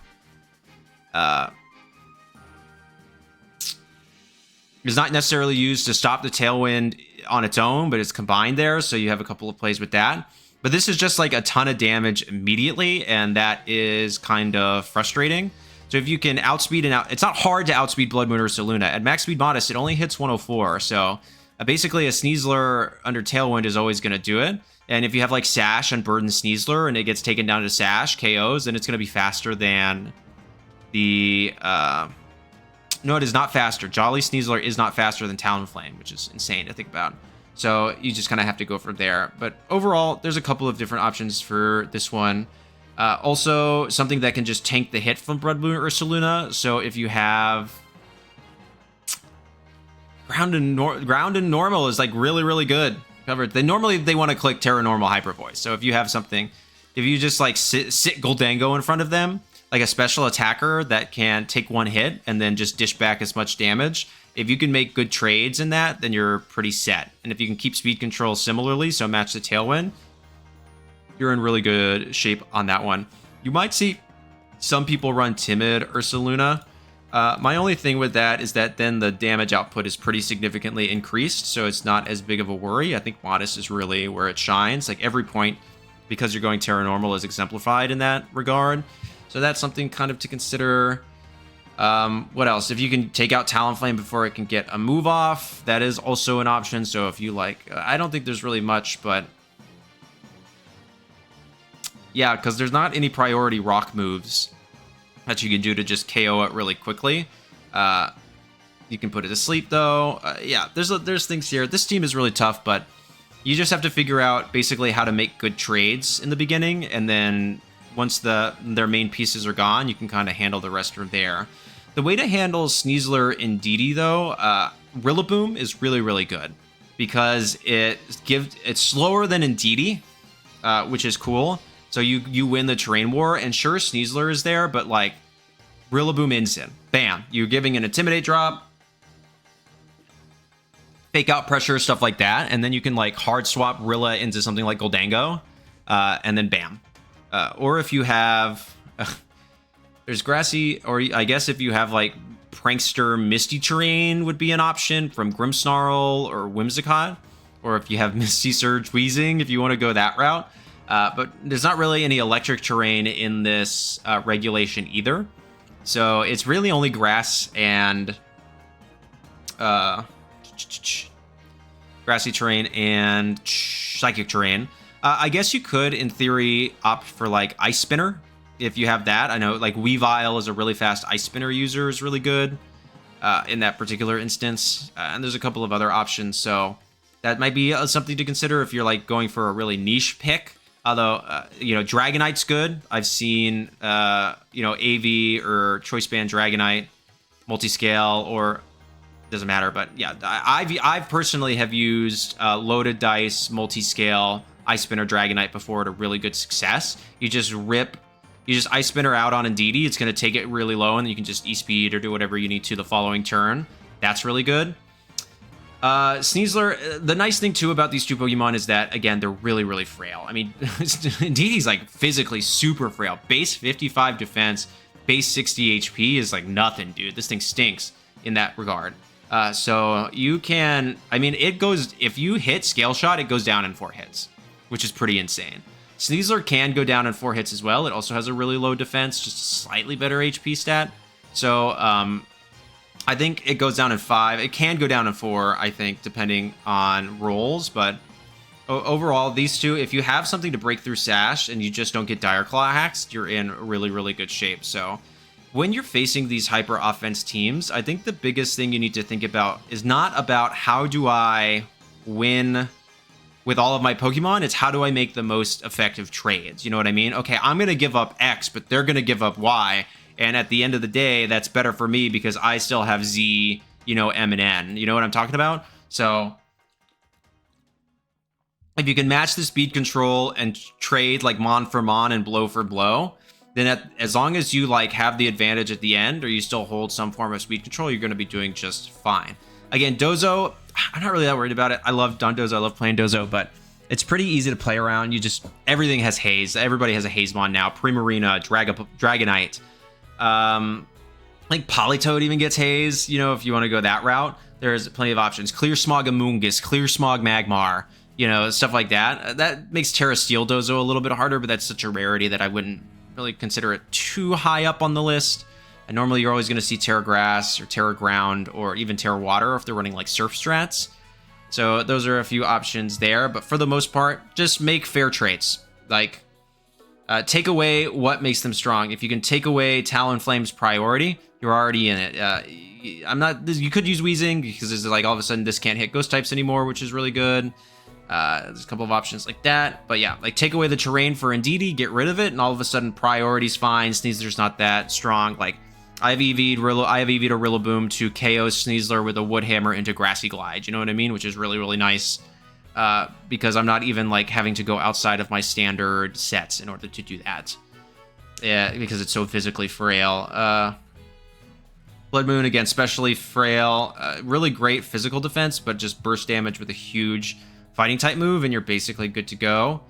It's not necessarily used to stop the Tailwind on its own, but it's combined there, so you have a couple of plays with that. But this is just like a ton of damage immediately, and that is kind of frustrating. So if you can outspeed it's not hard to outspeed Blood Moon Ursaluna. At max speed modest, it only hits 104, so basically a Sneasler under Tailwind is always going to do it. And if you have like Sash on Burden Sneasler and it gets taken down to Sash, KOs, then it's going to be faster than the... No, it is not faster. Jolly Sneasler is not faster than Talonflame, which is insane to think about. So you just kind of have to go from there. But overall, there's a couple of different options for this one. Also, something that can just tank the hit from Blood Moon Ursaluna. So if you have Ground and Normal is like really good covered. They want to click Terra Normal Hyper Voice. So if you have something, if you just like sit Goldango in front of them, like a special attacker that can take one hit and then just dish back as much damage. If you can make good trades in that, then you're pretty set. And if you can keep speed control similarly, so match the Tailwind, you're in really good shape on that one. You might see some people run Timid Ursaluna. My only thing with that is that then the damage output is pretty significantly increased, so it's not as big of a worry. I think Modest is really where it shines. Like every point, because you're going Terra Normal, is exemplified in that regard. So that's something kind of to consider. What else? If you can take out Talonflame before it can get a move off, that is also an option. So if you like, I don't think there's really much, but yeah, because there's not any priority rock moves that you can do to just KO it really quickly. You can put it to sleep though. Yeah, there's things here. This team is really tough, but you just have to figure out basically how to make good trades in the beginning, and then once their main pieces are gone, you can kind of handle the rest from there. The way to handle Sneasler Indeedee though, Rillaboom is really good because it's slower than Indeedee, which is cool. So you win the terrain war, and sure, Sneasler is there, but like Rillaboom instant, bam, you're giving an Intimidate drop, fake out pressure, stuff like that, and then you can like hard swap Rilla into something like Goldango, and then bam. Or if you have, there's Grassy, or I guess if you have like Prankster Misty Terrain would be an option from Grimmsnarl or Whimsicott, or if you have Misty Surge Wheezing, if you want to go that route. But there's not really any electric terrain in this regulation either. So it's really only grass and grassy terrain and psychic terrain. I guess you could, in theory, opt for like Ice Spinner if you have that. I know like Weavile is a really fast Ice Spinner user, is really good in that particular instance. And there's a couple of other options. So that might be something to consider if you're like going for a really niche pick. Although, Dragonite's good. I've seen, AV or Choice Band Dragonite, Multiscale, or doesn't matter. But yeah, I've personally have used Loaded Dice, Multiscale, Ice Spinner Dragonite before to really good success. You just Ice Spinner out on Indeedee. It's going to take it really low, and you can just E-Speed or do whatever you need to the following turn. That's really good. Sneasler, the nice thing too about these two Pokemon is that, again, they're really frail. I mean, Indeedee's like physically super frail. Base 55 defense, base 60 HP is like nothing, dude. This thing stinks in that regard. So you can, I mean, it goes, if you hit Scale Shot, it goes down in 4 hits, which is pretty insane. Sneasler can go down in 4 hits as well. It also has a really low defense, just a slightly better HP stat. So, I think it goes down in 5. It can go down in 4, I think, depending on rolls. But overall, these two, if you have something to break through Sash and you just don't get Dire Claw hacks, you're in really good shape. So when you're facing these hyper-offense teams, I think the biggest thing you need to think about is not about how do I win with all of my Pokemon, it's how do I make the most effective trades? You know what I mean? Okay, I'm going to give up X, but they're going to give up Y. And at the end of the day, that's better for me because I still have Z, M and N. You know what I'm talking about? So if you can match the speed control and trade like Mon for Mon and Blow for Blow, then as long as you like have the advantage at the end or you still hold some form of speed control, you're going to be doing just fine. Again, Dozo, I'm not really that worried about it. I love Dondozo. I love playing Dozo, but it's pretty easy to play around. Everything has Haze. Everybody has a Hazemon now. Primarina, Dragonite. Like Politoed even gets Haze, if you want to go that route. There's plenty of options. Clear Smog Amoonguss, Clear Smog Magmar, stuff like that. That makes Terra Steel Dozo a little bit harder, but that's such a rarity that I wouldn't really consider it too high up on the list. And normally you're always going to see Terra Grass or Terra Ground or even Terra Water if they're running like Surf Strats. So those are a few options there, but for the most part, just make fair trades. Like, take away what makes them strong. If you can take away Talonflame's priority, you're already in it. I'm not. You could use Weezing because it's like all of a sudden this can't hit ghost types anymore, which is really good. There's a couple of options like that, but yeah, like take away the terrain for Indeedee, get rid of it, and all of a sudden priority's fine. Sneasler's not that strong. Like I have EV'd a Rillaboom to KO Sneasler with a Woodhammer into Grassy Glide. You know what I mean? Which is really, really nice because I'm not even like having to go outside of my standard sets in order to do that. Yeah, because it's so physically frail. Blood Moon, again, especially frail. Really great physical defense, but just burst damage with a huge fighting type move, and you're basically good to go.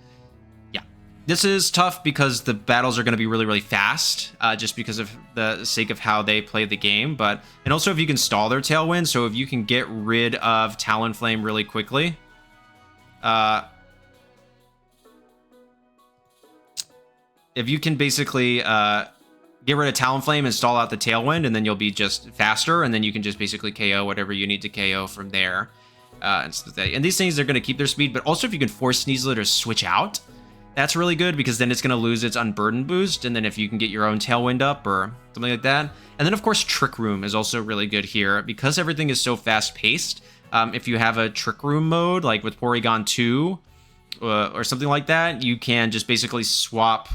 Yeah. This is tough because the battles are going to be really, really fast, just because of the sake of how they play the game. And also if you can stall their Tailwind, so if you can get rid of Talonflame really quickly, if you can basically get rid of Talonflame and stall out the Tailwind, and then you'll be just faster, and then you can just basically KO whatever you need to KO from there. And these things are going to keep their speed, but also if you can force Sneasler to switch out, that's really good because then it's going to lose its Unburden boost, and then if you can get your own Tailwind up or something like that. And then, of course, Trick Room is also really good here because everything is so fast-paced. If you have a Trick Room mode, like with Porygon 2 or something like that, you can just basically swap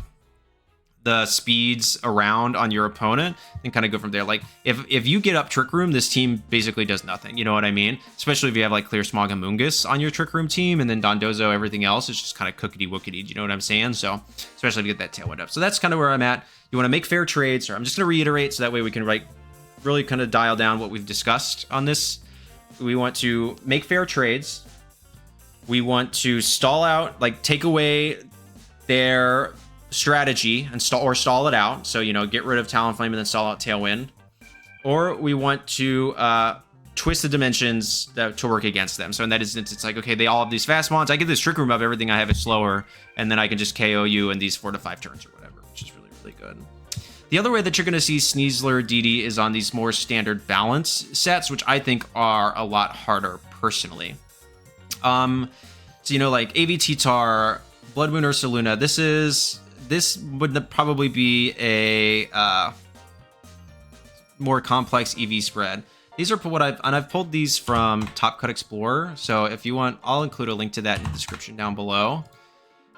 the speeds around on your opponent and kind of go from there. Like if you get up Trick Room, this team basically does nothing. You know what I mean? Especially if you have like Clear Smog and Mungus on your Trick Room team, and then Dondozo, everything else is just kind of cookity wookity. Do you know what I'm saying? So especially if you get that Tailwind up. So that's kind of where I'm at. You want to make fair trades, or I'm just going to reiterate so that way we can really kind of dial down what we've discussed on this. We want to make fair trades. We want to stall out, like take away their strategy and stall it out. So, you know, get rid of Talonflame and then stall out Tailwind. Or we want to twist the dimensions to work against them. So in that instance, it's like, okay, they all have these fast mons. I get this Trick Room up, everything I have is slower, and then I can just KO you in these 4 to 5 turns or whatever, which is really, really good. The other way that you're going to see Sneasler Indeedee is on these more standard balance sets, which I think are a lot harder personally. So, you know, like AV-T-Tar, Blood Moon Ursaluna, this would probably be a more complex EV spread. These are what I've pulled these from Top Cut Explorer. So if you want, I'll include a link to that in the description down below.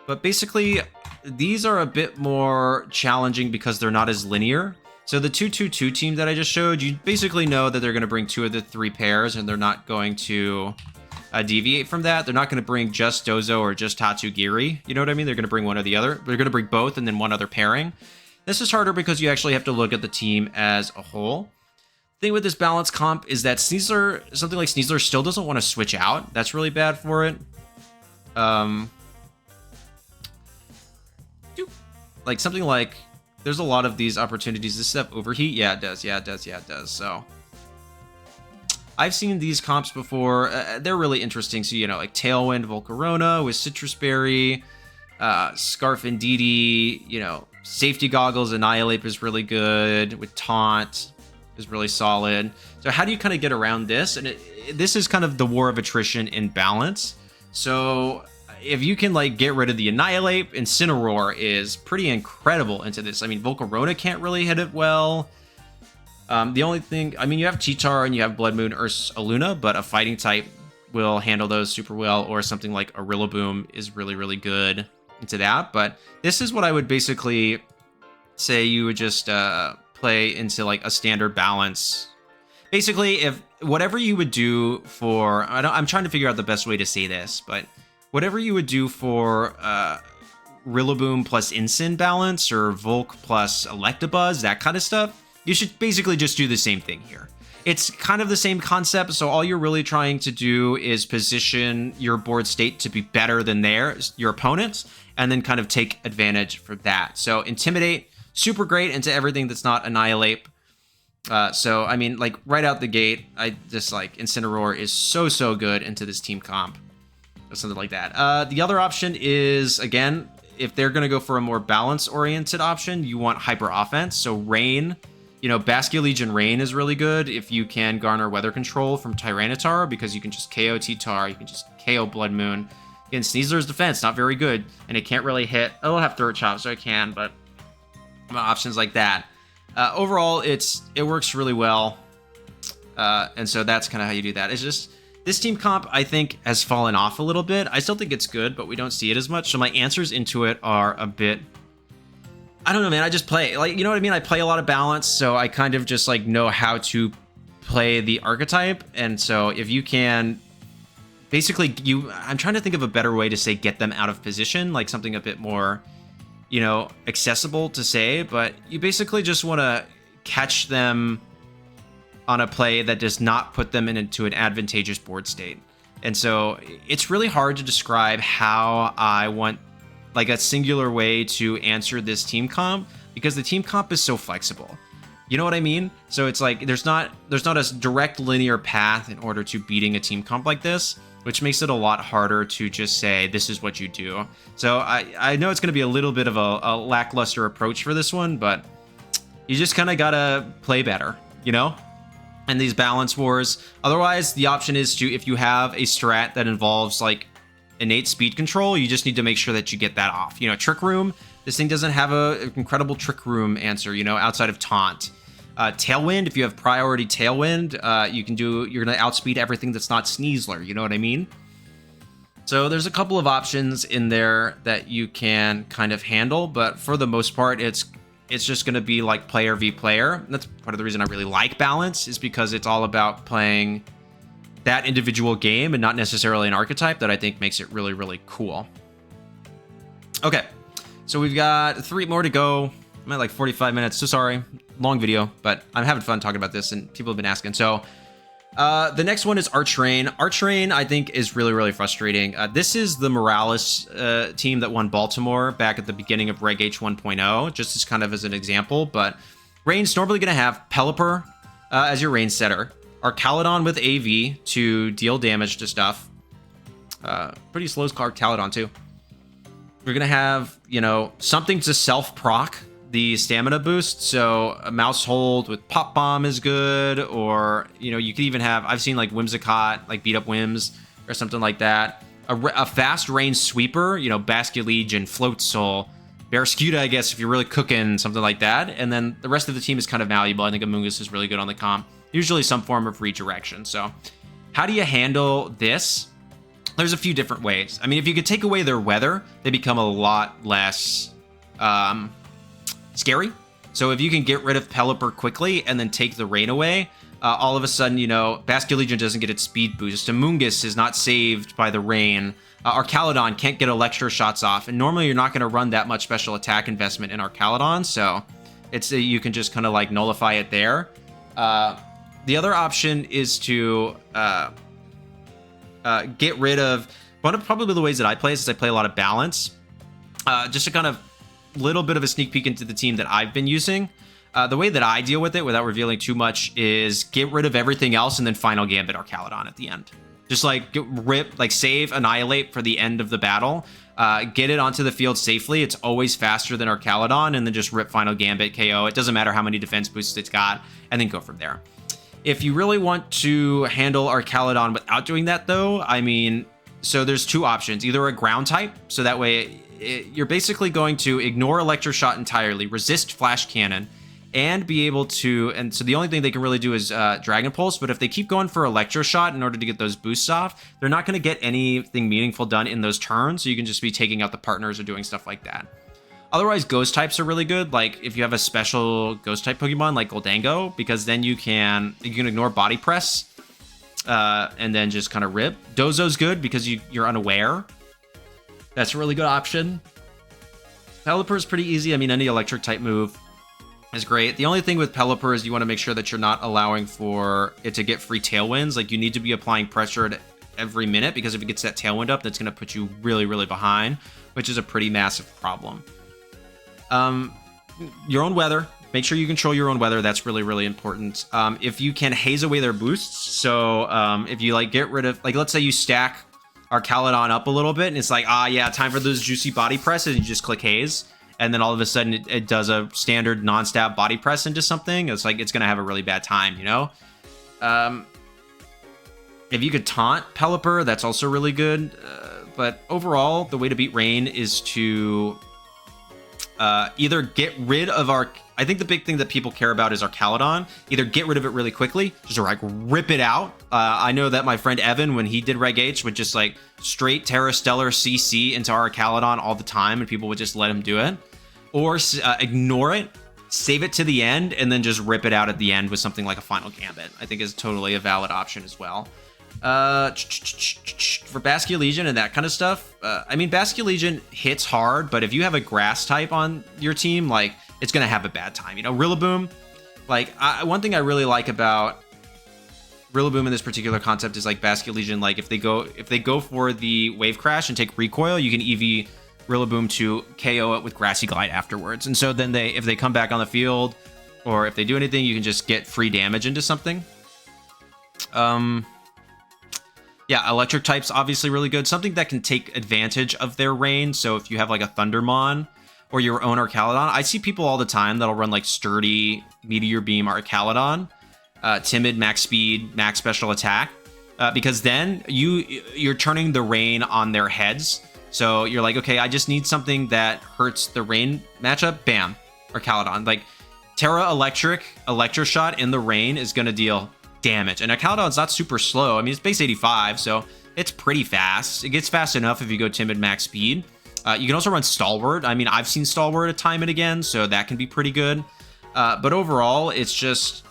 But basically, these are a bit more challenging because they're not as linear. So the 2-2-2 team that I just showed, you basically know that they're going to bring 2 of the 3 pairs, and they're not going to deviate from that. They're not going to bring just Dozo or just Tatsugiri. You know what I mean? They're going to bring one or the other. They're going to bring both and then one other pairing. This is harder because you actually have to look at the team as a whole. The thing with this balance comp is that something like Sneasler still doesn't want to switch out. That's really bad for it. Like something like, there's a lot of these opportunities. Does this have Overheat? Yeah, it does. Yeah, it does. Yeah, it does. So I've seen these comps before. They're really interesting. So, you know, like Tailwind, Volcarona with Citrus Berry, Scarf Indeedee, you know, Safety Goggles, Annihilate is really good. With Taunt is really solid. So how do you kind of get around this? And this is kind of the war of attrition in balance. So if you can like get rid of the Annihilate, Incineroar is pretty incredible into this. I mean, Volcarona can't really hit it well. The only thing, I mean, you have T-Tar and you have Blood Moon Ursaluna, but a fighting type will handle those super well, or something like a Rillaboom is really, really good into that. But this is what I would basically say you would just play into like a standard balance. Basically, if whatever you would do for, I'm trying to figure out the best way to say this, but whatever you would do for Rillaboom plus Incin balance, or Volk plus Electabuzz, that kind of stuff, you should basically just do the same thing here. It's kind of the same concept, so all you're really trying to do is position your board state to be better than your opponents, and then kind of take advantage for that. So Intimidate, super great into everything that's not Annihilate. So, I mean, like, right out the gate, I just, like, Incineroar is so good into this team comp. Or something like that. The other option is, again, if they're going to go for a more balance-oriented option, you want Hyper-Offense. So Rain, you know, Baskia Legion Rain is really good if you can garner Weather Control from Tyranitar, because you can just KO T-Tar, you can just KO Blood Moon. Again, Sneasler's defense, not very good, and it can't really hit. It'll have Throat Chop, so it can, but options like that. Overall, it works really well. And so that's kind of how you do that. It's just this team comp, I think, has fallen off a little bit. I still think it's good, but we don't see it as much. So my answers into it are a bit, I don't know, man. I just play, like, you know what I mean? I play a lot of balance, so I kind of just like know how to play the archetype. And so if you can basically, I'm trying to think of a better way to say get them out of position, like something a bit more, you know, accessible to say, but you basically just want to catch them on a play that does not put them into an advantageous board state. And so it's really hard to describe how I want like a singular way to answer this team comp, because the team comp is so flexible. You know what I mean? So it's like there's not a direct linear path in order to beating a team comp like this, which makes it a lot harder to just say this is what you do. So I know it's going to be a little bit of a lackluster approach for this one, but you just kind of gotta play better, you know? And these balance wars. Otherwise, the option is to, if you have a strat that involves like innate speed control, you just need to make sure that you get that off. You know, Trick Room, this thing doesn't have an incredible Trick Room answer, you know, outside of Taunt. Tailwind, if you have priority Tailwind, you're gonna outspeed everything that's not Sneasler, you know what I mean? So there's a couple of options in there that you can kind of handle, but for the most part, it's just going to be like player v player. That's part of the reason I really like balance, is because it's all about playing that individual game and not necessarily an archetype, that I think makes it really, really cool. Okay, so we've got 3 more to go. I'm at like 45 minutes, so sorry. Long video, but I'm having fun talking about this and people have been asking. So the next one is Archrain. Archrain, I think, is really, really frustrating. This is the Morales team that won Baltimore back at the beginning of Reg H 1.0, just as kind of as an example. But Rain's normally going to have Pelipper as your Rain setter, Archaludon with AV to deal damage to stuff. Pretty slow Archaludon too. We're going to have, you know, something to self-proc the stamina boost, so a mouse hold with Pop Bomb is good, or, you know, you could even have, I've seen like Whimsicott, like beat up Whims or something like that. A fast range sweeper, you know, Basculegion, Float Soul, Barrascuda, I guess, if you're really cooking, something like that. And then the rest of the team is kind of malleable. I think Amoonguss is really good on the comp. Usually some form of redirection. So how do you handle this? There's a few different ways. I mean, if you could take away their weather, they become a lot less scary. So if you can get rid of Pelipper quickly and then take the rain away, all of a sudden, you know, Basculegion doesn't get its speed boost. Amoonguss is not saved by the rain. Archaludon can't get Electro shots off. And normally you're not going to run that much special attack investment in Archaludon. So it's you can just kind of like nullify it there. The other option is to get rid of, one of probably the ways that I play is I play a lot of balance. Just to kind of little bit of a sneak peek into the team that I've been using. The way that I deal with it without revealing too much is get rid of everything else and then final Gambit Archaludon at the end. Just like save, annihilate for the end of the battle. Get it onto the field safely. It's always faster than Archaludon, and then just rip final Gambit KO. It doesn't matter how many defense boosts it's got, and then go from there. If you really want to handle Archaludon without doing that though, I mean, so there's 2 options. Either a ground type, so that way you're basically going to ignore Electroshot entirely, resist Flash Cannon, and be able to, and so the only thing they can really do is Dragon Pulse, but if they keep going for Electroshot in order to get those boosts off, they're not going to get anything meaningful done in those turns, so you can just be taking out the partners or doing stuff like that. Otherwise, Ghost types are really good, like if you have a special Ghost type Pokemon like Goldango, because then you can ignore Body Press, and then just kind of rip. Dozo's good because you're unaware. That's a really good option. Pelipper is pretty easy. I mean, any electric type move is great. The only thing with Pelipper is you want to make sure that you're not allowing for it to get free tailwinds. Like, you need to be applying pressure at every minute, because if it gets that tailwind up, that's going to put you really, really behind, which is a pretty massive problem. Your own weather. Make sure you control your own weather. That's really, really important. If you can haze away their boosts, so if you like get rid of, like, let's say you stack Archaludon up a little bit, and it's like, yeah, time for those juicy body presses, and you just click haze, and then all of a sudden it does a standard non-stab body press into something. It's like, it's gonna have a really bad time, you know? If you could taunt Pelipper, that's also really good. But overall, the way to beat Rain is to either get rid of our... I think the big thing that people care about is Archaludon. Either get rid of it really quickly, just like rip it out. I know that my friend Evan, when he did Reg H, would just like straight Terra Stellar CC into Archaludon all the time, and people would just let him do it. Or ignore it, save it to the end, and then just rip it out at the end with something like a Final Gambit. I think is totally a valid option as well. For Basculegion and that kind of stuff, I mean, Basculegion hits hard, but if you have a grass type on your team, like, it's gonna have a bad time. You know, Rillaboom, like, one thing I really like about Rillaboom in this particular concept is like Basculegion, like if they go for the Wave Crash and take Recoil, you can EV Rillaboom to KO it with Grassy Glide afterwards. And so then if they come back on the field, or if they do anything, you can just get free damage into something. Yeah, electric type's obviously really good. Something that can take advantage of their rain. So if you have like a Thundermon or your own Archaludon, I see people all the time that'll run like Sturdy, Meteor Beam, Archaludon, Timid, Max Speed, Max Special Attack, because then you're turning the rain on their heads. So you're like, okay, I just need something that hurts the rain matchup. Bam, Archaludon. Like Terra Electric Shot in the rain is gonna deal damage, and Archaludon's not super slow. I mean, it's base 85, so it's pretty fast. It gets fast enough if you go Timid, Max Speed. You can also run Stalwart. I mean, I've seen Stalwart a time and again, so that can be pretty good. But overall, it's just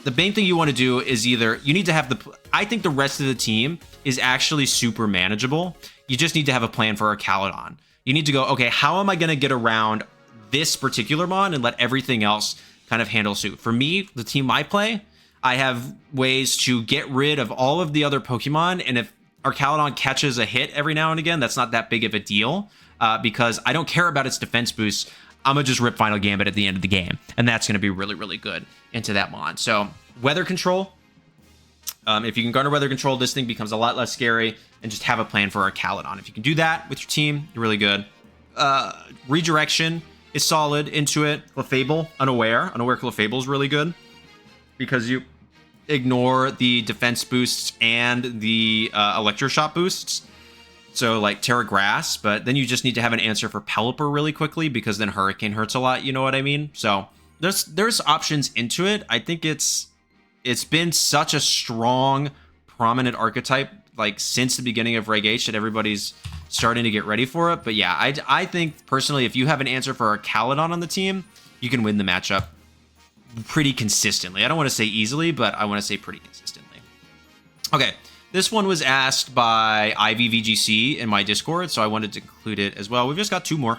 the main thing you want to do is either you need to have I think the rest of the team is actually super manageable. You just need to have a plan for Archaludon. You need to go, okay, how am I going to get around this particular mon and let everything else kind of handle suit? For me, the team I play, I have ways to get rid of all of the other Pokemon, and if Archaludon catches a hit every now and again, that's not that big of a deal, because I don't care about its defense boost. I'm going to just rip Final Gambit at the end of the game, and that's going to be really, really good into that mon. So, Weather Control. If you can garner Weather Control, this thing becomes a lot less scary, and just have a plan for Archaludon. If you can do that with your team, you're really good. Redirection is solid into it. Clefable, Unaware Clefable is really good, because you ignore the defense boosts and the Electroshock boosts. So like Terra Grass, but then you just need to have an answer for Pelipper really quickly, because then Hurricane hurts a lot, you know what I mean? So there's options into it. I think it's been such a strong, prominent archetype like since the beginning of Reg H that everybody's starting to get ready for it. But yeah, I think personally, if you have an answer for Archaludon on the team, you can win the matchup pretty consistently. I don't want to say easily, but I want to say pretty consistently. Okay, this one was asked by IVVGC in my Discord, so I wanted to include it as well. We've just got two more.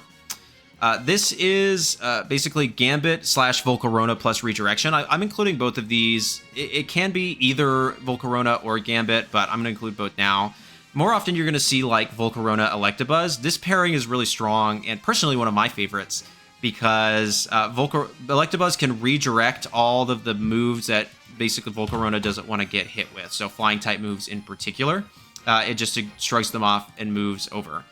This is basically Gambit / Volcarona plus Redirection. I'm including both of these. It can be either Volcarona or Gambit, but I'm going to include both now. More often, you're going to see like Volcarona Electabuzz. This pairing is really strong, and personally one of my favorites, because Electabuzz can redirect all of the moves that basically Volcarona doesn't want to get hit with. So flying type moves in particular, it just shrugs them off and moves over.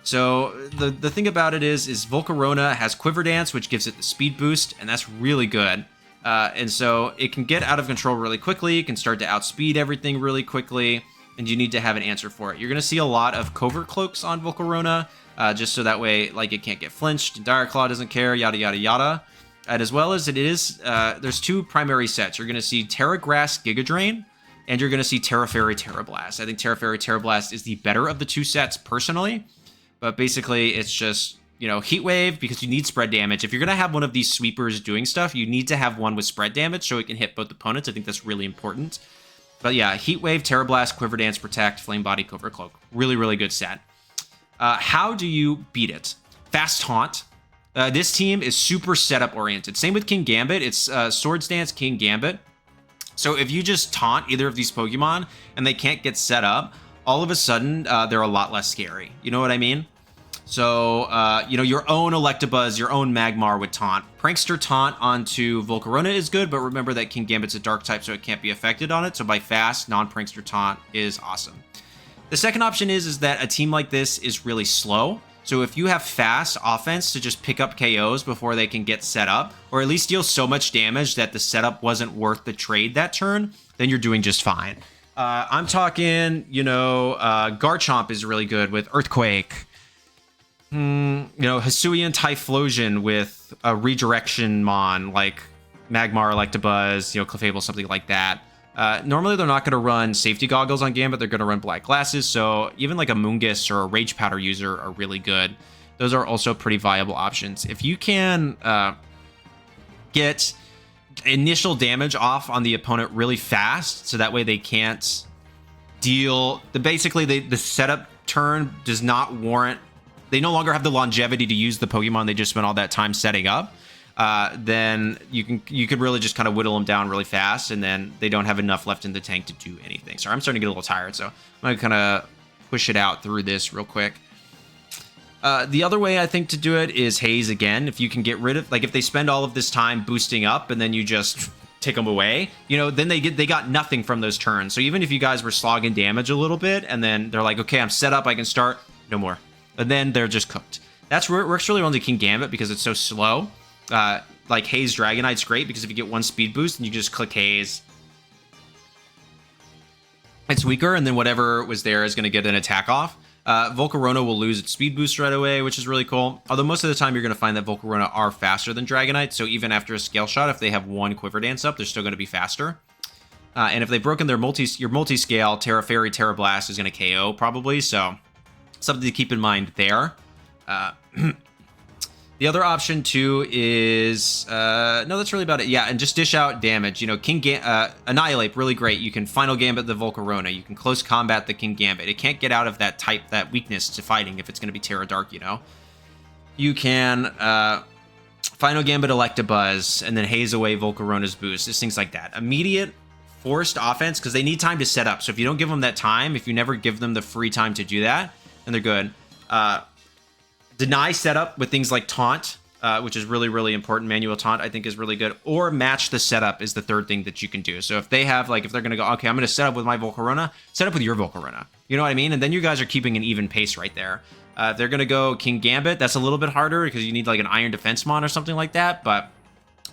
So the thing about it is Volcarona has Quiver Dance, which gives it the speed boost, and that's really good. And so it can get out of control really quickly. It can start to outspeed everything really quickly, and you need to have an answer for it. You're going to see a lot of Covert Cloaks on Volcarona, just so that way, like, it can't get flinched, and Dire Claw doesn't care, yada, yada, yada. And as well as it is, there's two primary sets. You're going to see Terra Grass Giga Drain, and you're going to see Terra Fairy Terra Blast. I think Terra Fairy Terra Blast is the better of the two sets, personally. But basically, it's just, you know, Heat Wave, because you need spread damage. If you're going to have one of these sweepers doing stuff, you need to have one with spread damage so it can hit both opponents. I think that's really important. But yeah, Heat Wave, Terra Blast, Quiver Dance, Protect, Flame Body, Covert Cloak. Really, really good set. How do you beat it? Fast Taunt. This team is super setup oriented. Same with Kingambit. It's Swords Dance, Kingambit. So if you just taunt either of these Pokemon and they can't get set up, all of a sudden they're a lot less scary. You know what I mean? So, you know, your own Electabuzz, your own Magmar would taunt. Prankster Taunt onto Volcarona is good, but remember that Kingambit's a dark type, so it can't be affected on it. So by fast, non-Prankster Taunt is awesome. The second option is that a team like this is really slow. So if you have fast offense to just pick up KOs before they can get set up, or at least deal so much damage that the setup wasn't worth the trade that turn, then you're doing just fine. I'm talking, you know, Garchomp is really good with Earthquake. Hisuian Typhlosion with a redirection mon, like Magmar, Electabuzz, Clefable, something like that. Normally, they're not going to run safety goggles on Gambit. They're going to run black glasses. So even like a Moongus or a Rage Powder user are really good. Those are also pretty viable options. If you can get initial damage off on the opponent really fast, so that way they can't deal... the setup turn does not warrant... They no longer have the longevity to use the Pokemon they just spent all that time setting up. Then you could really just kind of whittle them down really fast, and then they don't have enough left in the tank to do anything. So I'm starting to get a little tired, so I'm going to kind of push it out through this real quick. The other way I think to do it is Haze again. If you can get rid of, like if they spend all of this time boosting up and then you just take them away, then they got nothing from those turns. So even if you guys were slogging damage a little bit and then they're like, okay, I'm set up, I can start, no more. And then they're just cooked. That's where it works really well into Kingambit because it's so slow. Like Haze Dragonite's great because if you get one speed boost and you just click Haze, it's weaker, and then whatever was there is going to get an attack off. Volcarona will lose its speed boost right away, which is really cool. Although most of the time you're going to find that Volcarona are faster than Dragonite, so even after a Scale Shot, if they have one Quiver Dance up, they're still going to be faster. And if they've broken their your multi-scale, Terra Fairy, Terra Blast is going to KO probably, so something to keep in mind there. The other option too is no, that's really about it. Yeah, and just dish out damage. Annihilate, really great. You can Final Gambit the Volcarona. You can Close Combat the Kingambit. It can't get out of that weakness to fighting if it's going to be Terra Dark. You can Final Gambit Electabuzz and then Haze away Volcarona's boost. Just things like that. Immediate forced offense because they need time to set up. So if you don't give them that time, if you never give them the free time to do that, then they're good. Deny setup with things like Taunt, which is really, really important. Manual Taunt, I think, is really good. Or match the setup is the third thing that you can do. So if they have, if they're going to go, okay, I'm going to set up with my Volcarona, set up with your Volcarona. You know what I mean? And then you guys are keeping an even pace right there. If they're going to go Kingambit, that's a little bit harder because you need like an Iron Defense Mon or something like that. But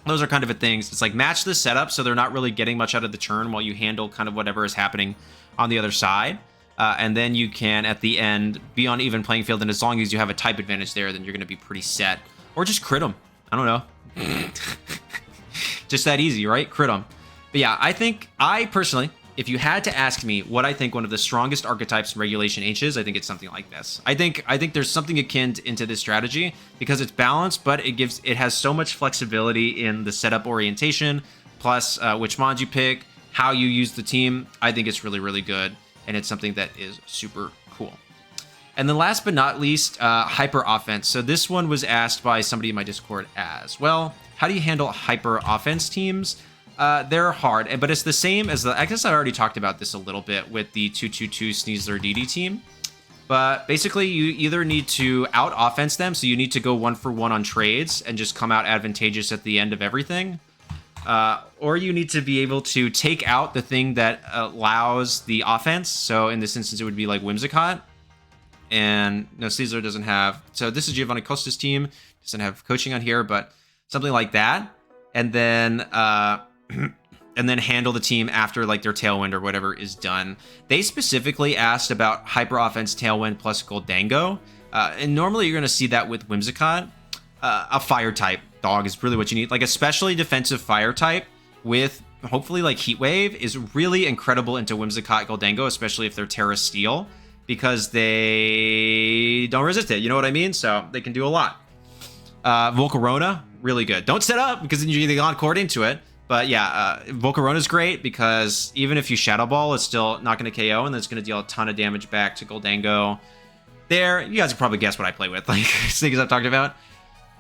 those are kind of things. It's like match the setup so they're not really getting much out of the turn while you handle kind of whatever is happening on the other side. And then you can, at the end, be on even playing field. And as long as you have a type advantage there, then you're going to be pretty set. Or just crit them. I don't know. Just that easy, right? Crit them. But yeah, I personally, if you had to ask me what I think one of the strongest archetypes in Regulation H is, I think it's something like this. I think there's something akin into this strategy because it's balanced, but it has so much flexibility in the setup orientation, plus which mons you pick, how you use the team. I think it's really, really good. And it's something that is super cool. And then last but not least, Hyper-Offense. So this one was asked by somebody in my Discord as well. How do you handle Hyper-Offense teams? They're hard, but it's the same as I guess I already talked about this a little bit with the 2-2-2 Sneasler Indeedee team. But basically, you either need to out-offense them, so you need to go 1-for-1 on trades and just come out advantageous at the end of everything. Or you need to be able to take out the thing that allows the offense. So in this instance, it would be like Whimsicott. And no, Caesar doesn't have... So this is Giovanni Costa's team. Doesn't have coaching on here, but something like that. And then and then handle the team after like their Tailwind or whatever is done. They specifically asked about Hyper Offense Tailwind plus Goldango. And normally you're going to see that with Whimsicott. A Fire type dog is really what you need. Like especially defensive Fire type with hopefully like Heat Wave is really incredible into Whimsicott Goldango, especially if they're Terra Steel, because they don't resist it. You know what I mean? So they can do a lot. Volcarona, really good. Don't set up because then you're getting Encore into it. But yeah, Volcarona is great because even if you Shadow Ball, it's still not going to KO, and then it's going to deal a ton of damage back to Goldango. There, you guys can probably guess what I play with, like things I've talked about.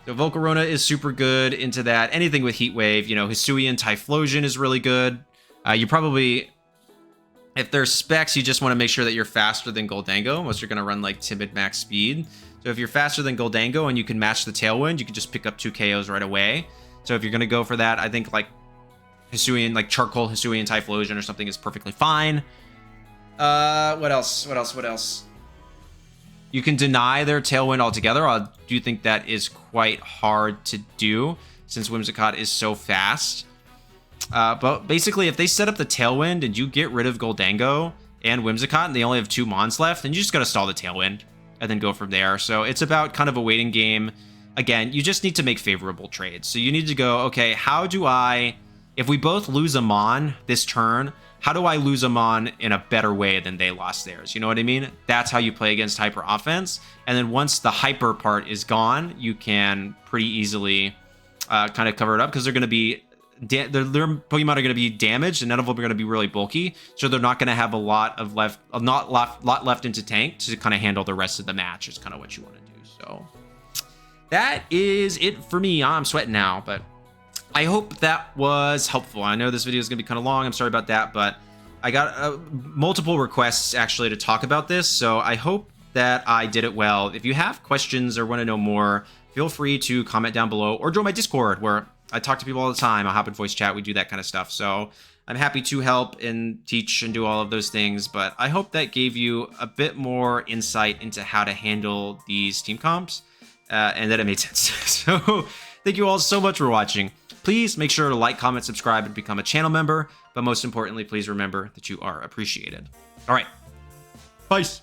So Volcarona is super good into that. Anything with Heat Wave, Hisuian Typhlosion is really good. You probably, if there's specs, you just want to make sure that you're faster than Goldango, unless you're going to run like Timid Max Speed. So if you're faster than Goldango and you can match the Tailwind, you can just pick up 2 KOs right away. So if you're going to go for that, I think like Hisuian, like Charcoal Hisuian Typhlosion or something is perfectly fine. What else? You can deny their Tailwind altogether. I do think that is quite hard to do since Whimsicott is so fast. But basically, if they set up the Tailwind and you get rid of Goldango and Whimsicott and they only have 2 Mons left, then you just got to stall the Tailwind. and then go from there. So it's about kind of a waiting game. Again, you just need to make favorable trades. So you need to go, okay, how do I, if we both lose a Mon this turn, how do I lose a Mon in a better way than they lost theirs? You know what I mean? That's how you play against Hyper-Offense. And then once the hyper part is gone, you can pretty easily kind of cover it up, because they're going to be, their Pokemon are going to be damaged, and none of them are going to be really bulky. So they're not going to have a lot left into tank to kind of handle the rest of the match is kind of what you want to do. So that is it for me. I'm sweating now, but I hope that was helpful. I know this video is going to be kind of long. I'm sorry about that, but I got multiple requests actually to talk about this. So I hope that I did it well. If you have questions or want to know more, feel free to comment down below or join my Discord, where I talk to people all the time. I'll hop in voice chat. We do that kind of stuff. So I'm happy to help and teach and do all of those things. But I hope that gave you a bit more insight into how to handle these team comps and that it made sense. So thank you all so much for watching. Please make sure to like, comment, subscribe, and become a channel member. But most importantly, please remember that you are appreciated. All right. Peace.